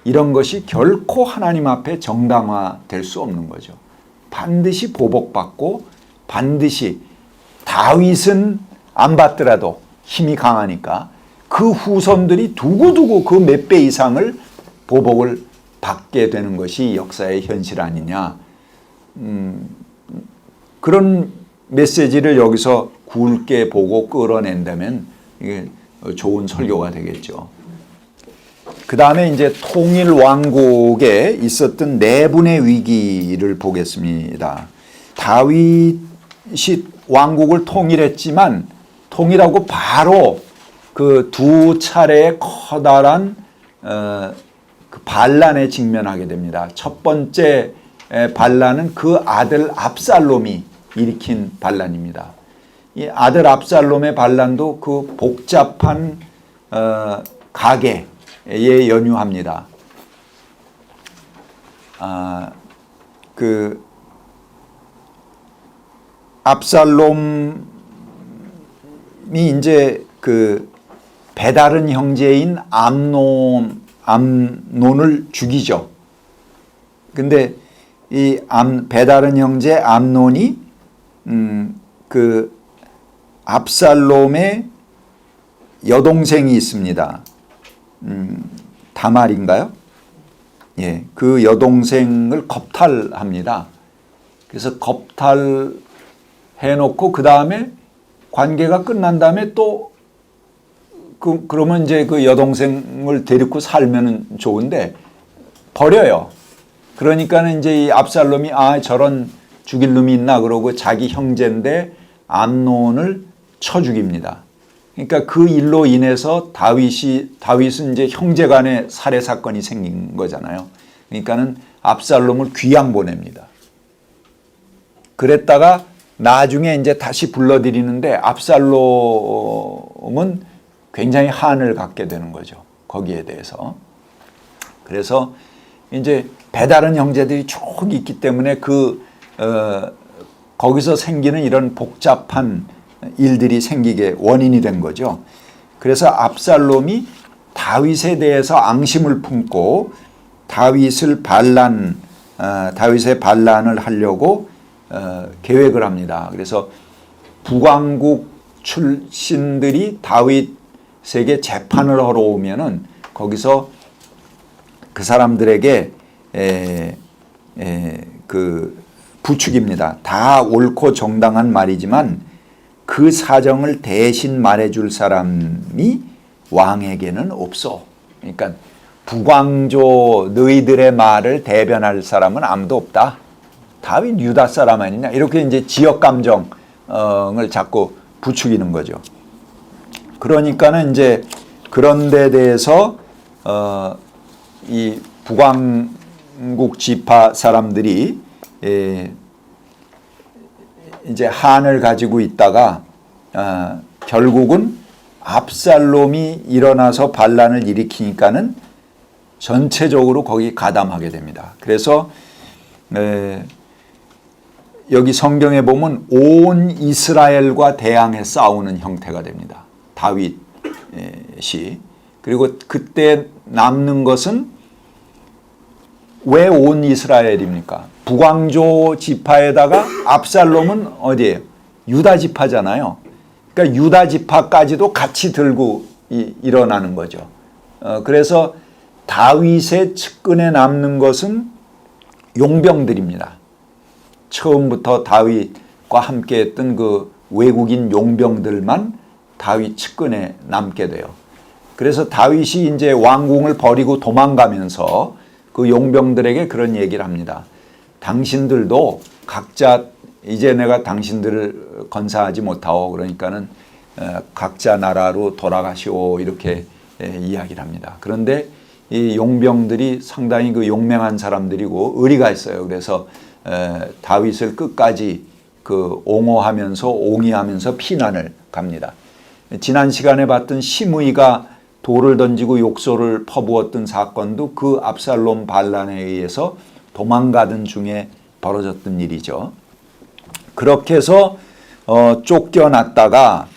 이런 것이 결코 하나님 앞에 정당화될 수 없는 거죠. 반드시 보복받고 반드시 다윗은 안 받더라도 힘이 강하니까 그 후손들이 두고두고 그 몇 배 이상을 보복을 받게 되는 것이 역사의 현실 아니냐. 그런 메시지를 여기서 굵게 보고 끌어낸다면 이게 좋은 설교가 되겠죠. 그 다음에 이제 통일 왕국에 있었던 내분의 위기를 보겠습니다. 다윗이 왕국을 통일했지만 통일하고 바로 그 두 차례의 커다란 그 반란에 직면하게 됩니다. 첫 번째 반란은 그 아들 압살롬이 일으킨 반란입니다. 이 아들 압살롬의 반란도 그 복잡한 가계에 연유합니다. 그 압살롬이 이제 그 배다른 형제인 암논을 죽이죠. 근데 이 배다른 형제 암논이 그 압살롬의 여동생이 있습니다. 다말인가요? 예, 그 여동생을 겁탈합니다. 그래서 겁탈해놓고 그 다음에 관계가 끝난 다음에 또 그러면 이제 그 여동생을 데리고 살면 좋은데 버려요. 그러니까는 이제 이 압살롬이 다저런 죽일 놈이 있나 그러고 자기 형제인데 암논을 쳐 죽입니다. 그러니까 그 일로 인해서 다윗은 이제 형제간의 살해 사건이 생긴 거잖아요. 그러니까는 압살롬을 귀양 보냅니다. 그랬다가 나중에 이제 다시 불러들이는데 압살롬은 굉장히 한을 갖게 되는 거죠. 거기에 대해서. 그래서 이제 배다른 형제들이 쭉 있기 때문에 거기서 생기는 이런 복잡한 일들이 생기게 원인이 된 거죠. 그래서 압살롬이 다윗에 대해서 앙심을 품고 다윗의 반란을 하려고 계획을 합니다. 그래서 북왕국 출신들이 다윗에게 재판을 하러 오면은 거기서 그 사람들에게 그 부축입니다. 다 옳고 정당한 말이지만 그 사정을 대신 말해줄 사람이 왕에게는 없어. 그러니까 북왕조 너희들의 말을 대변할 사람은 아무도 없다. 다윗 유다 사람 아니냐. 이렇게 이제 지역 감정을 자꾸 부추기는 거죠. 그러니까는 이제 그런 데 대해서 이 북왕국 지파 사람들이 이제 한을 가지고 있다가 결국은 압살롬이 일어나서 반란을 일으키니까는 전체적으로 거기 가담하게 됩니다. 그래서 여기 성경에 보면 온 이스라엘과 대항해 싸우는 형태가 됩니다. 다윗이. 그리고 그때 남는 것은 왜 온 이스라엘입니까? 북왕조 지파에다가 압살롬은 어디예요? 유다 지파잖아요. 그러니까 유다 지파까지도 같이 들고 일어나는 거죠. 그래서 다윗의 측근에 남는 것은 용병들입니다. 처음부터 다윗과 함께했던 그 외국인 용병들만 다윗 측근에 남게 돼요. 그래서 다윗이 이제 왕궁을 버리고 도망가면서 그 용병들에게 그런 얘기를 합니다. 당신들도 각자 이제 내가 당신들을 건사하지 못하오. 그러니까는 각자 나라로 돌아가시오. 이렇게 이야기를 합니다. 그런데 이 용병들이 상당히 그 용맹한 사람들이고 의리가 있어요. 그래서 다윗을 끝까지 그 옹호하면서 옹이하면서 피난을 갑니다. 지난 시간에 봤던 시므이가 돌을 던지고 욕설을 퍼부었던 사건도 그 압살롬 반란에 의해서 도망가던 중에 벌어졌던 일이죠. 그렇게 해서 쫓겨났다가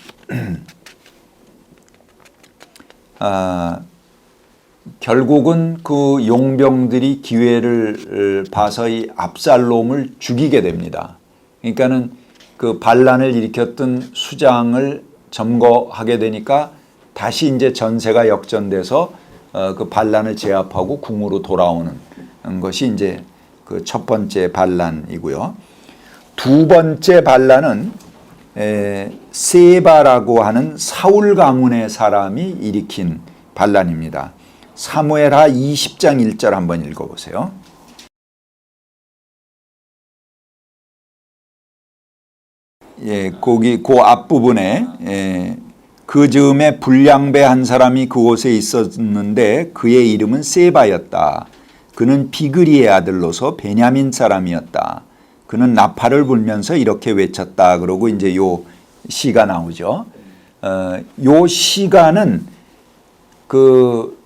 결국은 그 용병들이 기회를 봐서 이 압살롬을 죽이게 됩니다. 그러니까는 그 반란을 일으켰던 수장을 점거하게 되니까 다시 이제 전세가 역전돼서 그 반란을 제압하고 궁으로 돌아오는 것이 이제 그 첫 번째 반란이고요. 두 번째 반란은 세바라고 하는 사울 가문의 사람이 일으킨 반란입니다. 사무엘하 20장 1절 한번 읽어보세요. 거기 그 앞부분에 그 즈음에 불량배 한 사람이 그곳에 있었는데 그의 이름은 세바였다. 그는 비그리의 아들로서 베냐민 사람이었다. 그는 나팔을 불면서 이렇게 외쳤다. 그러고 이제 요 시가 나오죠. 요 시가는 그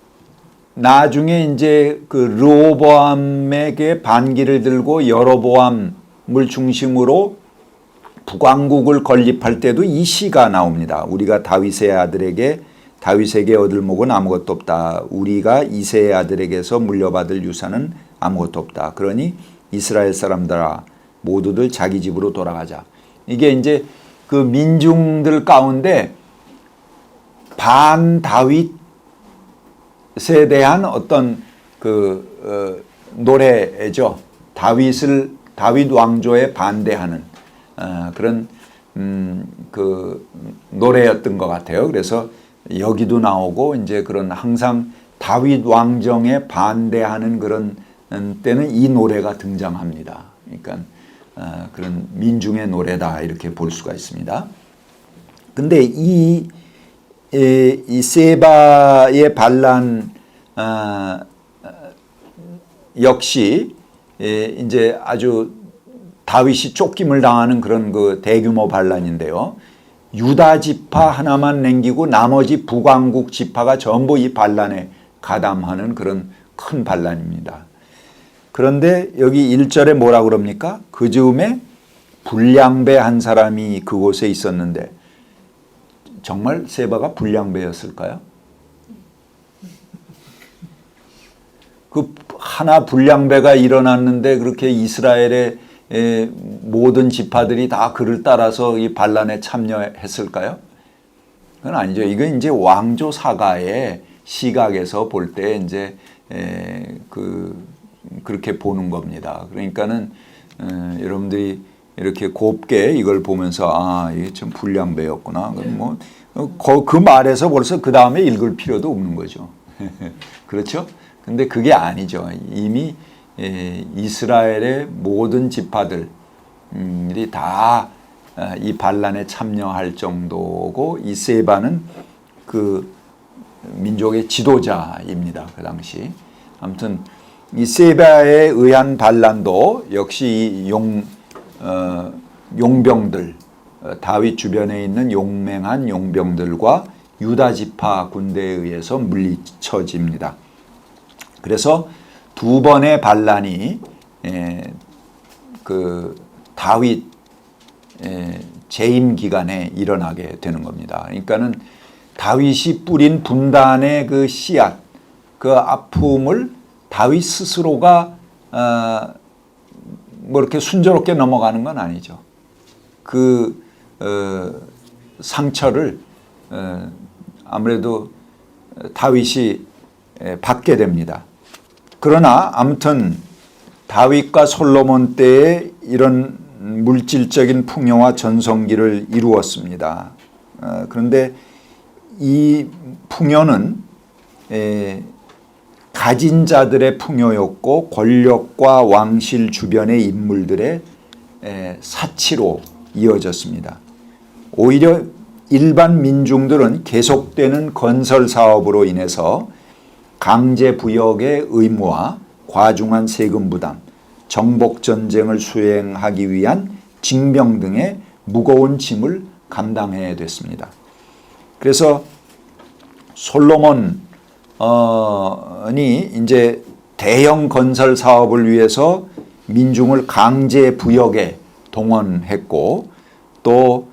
나중에 이제 그 르호보암에게 반기를 들고 여로보암을 중심으로 북왕국을 건립할 때도 이 시가 나옵니다. 우리가 다윗의 아들에게 다윗에게 얻을 목은 아무것도 없다. 우리가 이새의 아들에게서 물려받을 유산은 아무것도 없다. 그러니 이스라엘 사람들아 모두들 자기 집으로 돌아가자. 이게 이제 그 민중들 가운데 반 다윗에 대한 어떤 그 노래죠. 다윗 왕조에 반대하는 그런 그 노래였던 것 같아요. 그래서 여기도 나오고 이제 그런 항상 다윗 왕정에 반대하는 그런 때는 이 노래가 등장합니다. 그러니까 그런 민중의 노래다 이렇게 볼 수가 있습니다. 근데 이 세바의 반란 역시 이제 아주 다윗이 쫓김을 당하는 그런 그 대규모 반란인데요. 유다 지파 하나만 남기고 나머지 북왕국 지파가 전부 이 반란에 가담하는 그런 큰 반란입니다. 그런데 여기 1절에 뭐라 그럽니까? 그 즈음에 불량배 한 사람이 그곳에 있었는데 정말 세바가 불량배였을까요? 그 하나 불량배가 일어났는데 그렇게 이스라엘의 모든 지파들이 다 그를 따라서 이 반란에 참여했을까요? 그건 아니죠. 이건 이제 왕조 사가의 시각에서 볼 때 이제 그렇게 보는 겁니다. 그러니까는 여러분들이 이렇게 곱게 이걸 보면서 이게 참 불량배였구나. 뭐 그 말에서 벌써 그 다음에 읽을 필요도 없는 거죠. 그렇죠? 근데 그게 아니죠. 이미 이스라엘의 모든 지파들이 다 이 반란에 참여할 정도고 이 세바는 그 민족의 지도자입니다. 그 당시. 아무튼 이 세바에 의한 반란도 역시 이 용병들 다윗 주변에 있는 용맹한 용병들과 유다 지파 군대에 의해서 물리쳐집니다. 그래서 두 번의 반란이 그 다윗 재임 기간에 일어나게 되는 겁니다. 그러니까는 다윗이 뿌린 분단의 그 씨앗, 그 아픔을 다윗 스스로가 뭐 이렇게 순조롭게 넘어가는 건 아니죠. 그 상처를 아무래도 다윗이 받게 됩니다. 그러나 아무튼 다윗과 솔로몬 때에 이런 물질적인 풍요와 전성기를 이루었습니다. 그런데 이 풍요는 가진 자들의 풍요였고 권력과 왕실 주변의 인물들의 사치로 이어졌습니다. 오히려 일반 민중들은 계속되는 건설 사업으로 인해서 강제 부역의 의무와 과중한 세금 부담, 정복 전쟁을 수행하기 위한 징병 등의 무거운 짐을 감당해야 됐습니다. 그래서 솔로몬이 이제 대형 건설 사업을 위해서 민중을 강제 부역에 동원했고 또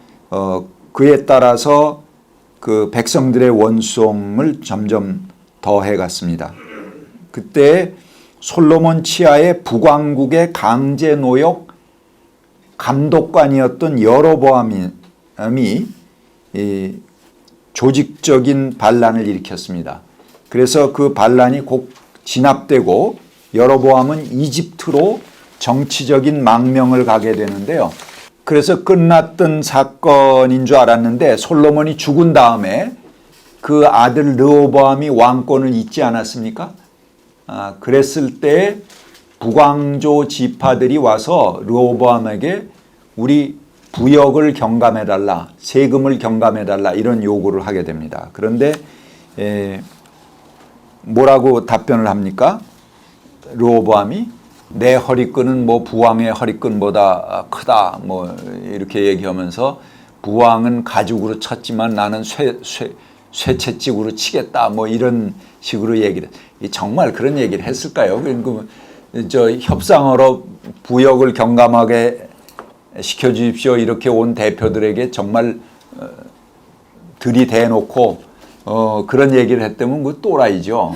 그에 따라서 그 백성들의 원수성을 점점 더해 갔습니다. 그때 솔로몬 치하의 북왕국의 강제 노역 감독관이었던 여로보암이 조직적인 반란을 일으켰습니다. 그래서 그 반란이 곧 진압되고 여로보암은 이집트로 정치적인 망명을 가게 되는데요. 그래서 끝났던 사건인 줄 알았는데 솔로몬이 죽은 다음에 그 아들 르호보암이 왕권을 잇지 않았습니까? 그랬을 때 북왕조 지파들이 와서 르호보암에게 우리 부역을 경감해달라, 세금을 경감해달라 이런 요구를 하게 됩니다. 그런데 뭐라고 답변을 합니까? 르호보암이 내 허리끈은 뭐 부왕의 허리끈보다 크다 뭐 이렇게 얘기하면서 부왕은 가죽으로 쳤지만 나는 쇠채찍으로 치겠다 뭐 이런 식으로 얘기를 정말 그런 얘기를 했을까요? 저 협상으로 부역을 경감하게 시켜주십시오 이렇게 온 대표들에게 정말 들이대놓고 그런 얘기를 했다면 그 또라이죠.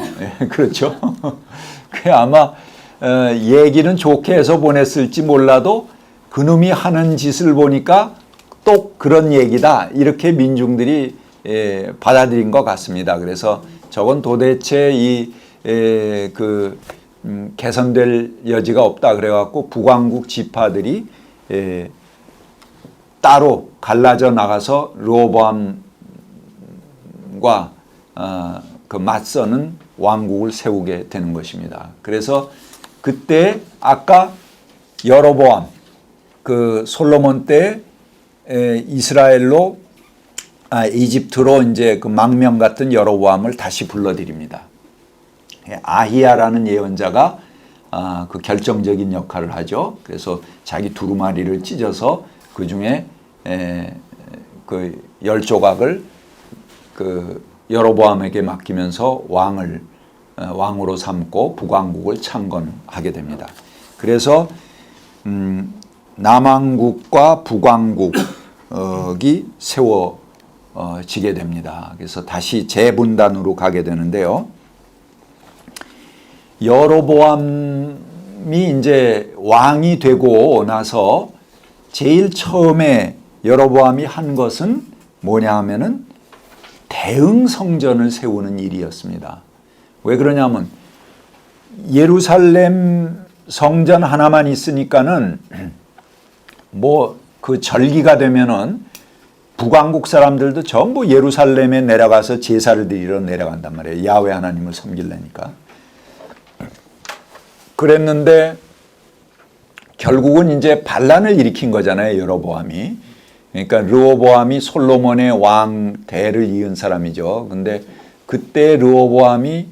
그렇죠. 그 아마 얘기는 좋게 해서 보냈을지 몰라도 그놈이 하는 짓을 보니까 또 그런 얘기다 이렇게 민중들이 받아들인 것 같습니다. 그래서 저건 도대체 개선될 여지가 없다 그래갖고 북왕국 지파들이 따로 갈라져 나가서 르호보암과 그 맞서는 왕국을 세우게 되는 것입니다. 그래서 그때 아까 여로보암 그 솔로몬 때 이집트로 이제 그 망명 같은 여로보암을 다시 불러들입니다. 아히야라는 예언자가 그 결정적인 역할을 하죠. 그래서 자기 두루마리를 찢어서 그 중에 그 10조각을 그 여로보암에게 맡기면서 왕으로 삼고 북왕국을 창건하게 됩니다. 그래서 남왕국과 북왕국이 세워지게 됩니다. 그래서 다시 재분단으로 가게 되는데요. 여로보암이 이제 왕이 되고 나서 제일 처음에 여로보암이 한 것은 뭐냐 하면은 대응 성전을 세우는 일이었습니다. 왜 그러냐면 예루살렘 성전 하나만 있으니까는 뭐 그 절기가 되면은 북왕국 사람들도 전부 예루살렘에 내려가서 제사를 드리러 내려간단 말이에요. 야훼 하나님을 섬기려니까. 그랬는데 결국은 이제 반란을 일으킨 거잖아요. 여로보암이. 그러니까 르호보암이 솔로몬의 왕 대를 이은 사람이죠. 근데 그때 르호보암이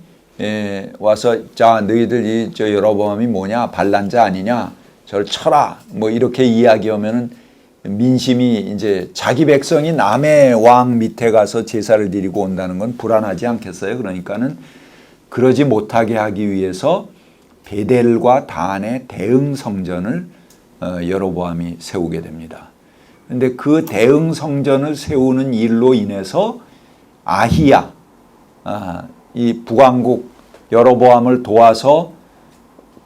와서 자 너희들 저 여로보암이 뭐냐 반란자 아니냐 저를 쳐라 뭐 이렇게 이야기하면은 민심이 이제 자기 백성이 남의 왕 밑에 가서 제사를 드리고 온다는 건 불안하지 않겠어요? 그러니까는 그러지 못하게 하기 위해서 베델과 단의 대응 성전을 여로보암이 세우게 됩니다. 그런데 그 대응 성전을 세우는 일로 인해서 아히야 이 북왕국 여로보암을 도와서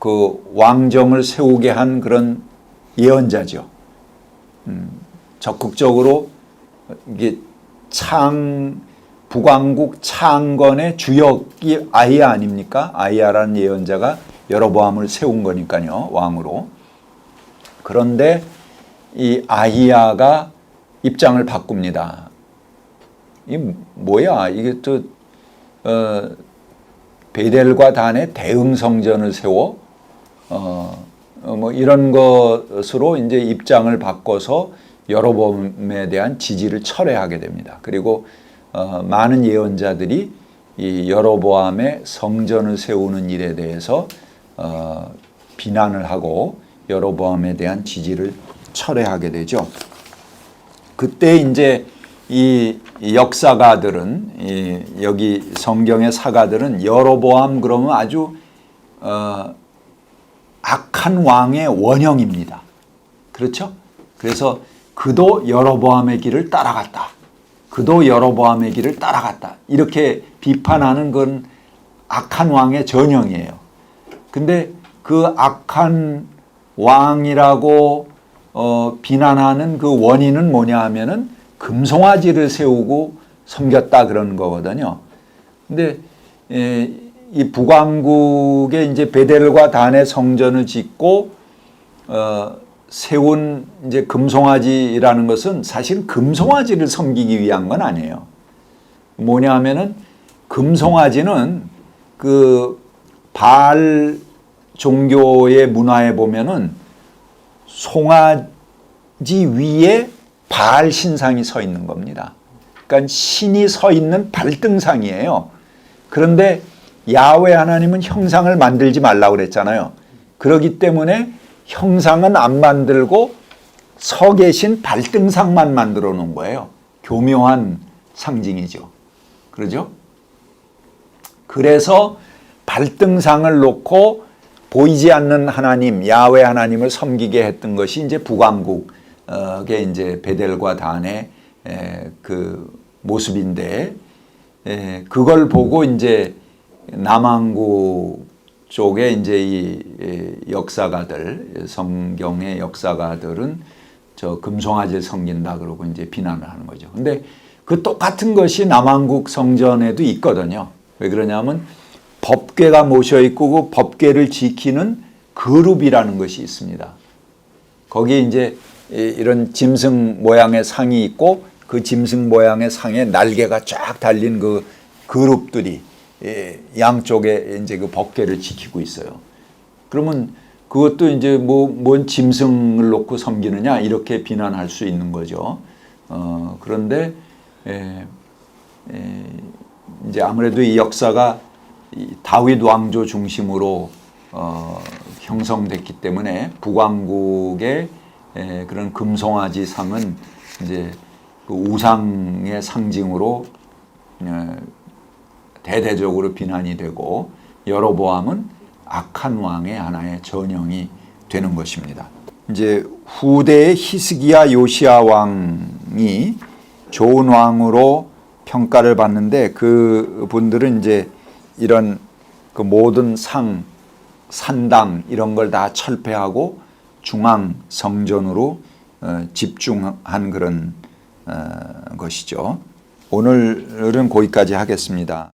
그 왕정을 세우게 한 그런 예언자죠. 적극적으로 이게 북왕국 창건의 주역이 아히야 아닙니까? 아히야라는 예언자가 여로보암을 세운 거니까요, 왕으로. 그런데 이 아히야가 입장을 바꿉니다. 이 뭐야? 이게 또 베델과 단에 대응 성전을 세워 뭐 이런 것으로 이제 입장을 바꿔서 여로보암에 대한 지지를 철회하게 됩니다. 그리고 많은 예언자들이 이 여로보암의 성전을 세우는 일에 대해서 비난을 하고 여로보암에 대한 지지를 철회하게 되죠. 그때 이제 이 역사가들은 여기 성경의 사가들은 여로보암 그러면 아주 악한 왕의 원형입니다. 그렇죠? 그래서 그도 여로보암의 길을 따라갔다. 그도 여로보암의 길을 따라갔다. 이렇게 비판하는 건 악한 왕의 전형이에요. 근데 그 악한 왕이라고 비난하는 그 원인은 뭐냐 하면은 금송아지를 세우고 섬겼다 그런 거거든요. 근데 이 북왕국에 이제 베델과 단의 성전을 짓고 세운 이제 금송아지라는 것은 사실 금송아지를 섬기기 위한 건 아니에요. 뭐냐 하면은 금송아지는 그 바알 종교의 문화에 보면은 송아지 위에 바알 신상이 서 있는 겁니다. 그러니까 신이 서 있는 발등상이에요. 그런데 야훼 하나님은 형상을 만들지 말라고 그랬잖아요. 그렇기 때문에 형상은 안 만들고 서 계신 발등상만 만들어 놓은 거예요. 교묘한 상징이죠. 그러죠? 그래서 발등상을 놓고 보이지 않는 하나님, 야훼 하나님을 섬기게 했던 것이 이제 북왕국의 이제 베델과 단의 그 모습인데, 그걸 보고 이제 남왕국 쪽에 이제 이 역사가들, 성경의 역사가들은 저 금송아지를 섬긴다 그러고 이제 비난을 하는 거죠. 근데 그 똑같은 것이 남왕국 성전에도 있거든요. 왜 그러냐면 법궤가 모셔 있고 그 법궤를 지키는 그룹이라는 것이 있습니다. 거기에 이제 이런 짐승 모양의 상이 있고 그 짐승 모양의 상에 날개가 쫙 달린 그 그룹들이 양쪽에 이제 그 법궤를 지키고 있어요. 그러면 그것도 이제 뭔 짐승을 놓고 섬기느냐 이렇게 비난할 수 있는 거죠. 그런데 이제 아무래도 이 역사가 다윗 왕조 중심으로 형성됐기 때문에 북왕국의 그런 금송아지 상은 이제 그 우상의 상징으로 대대적으로 비난이 되고 여로보암은 악한 왕의 하나의 전형이 되는 것입니다. 이제 후대의 히스기야 요시야 왕이 좋은 왕으로 평가를 받는데 그 분들은 이제 이런 그 모든 산당 이런 걸 다 철폐하고 중앙 성전으로 집중한 그런 것이죠. 오늘은 거기까지 하겠습니다.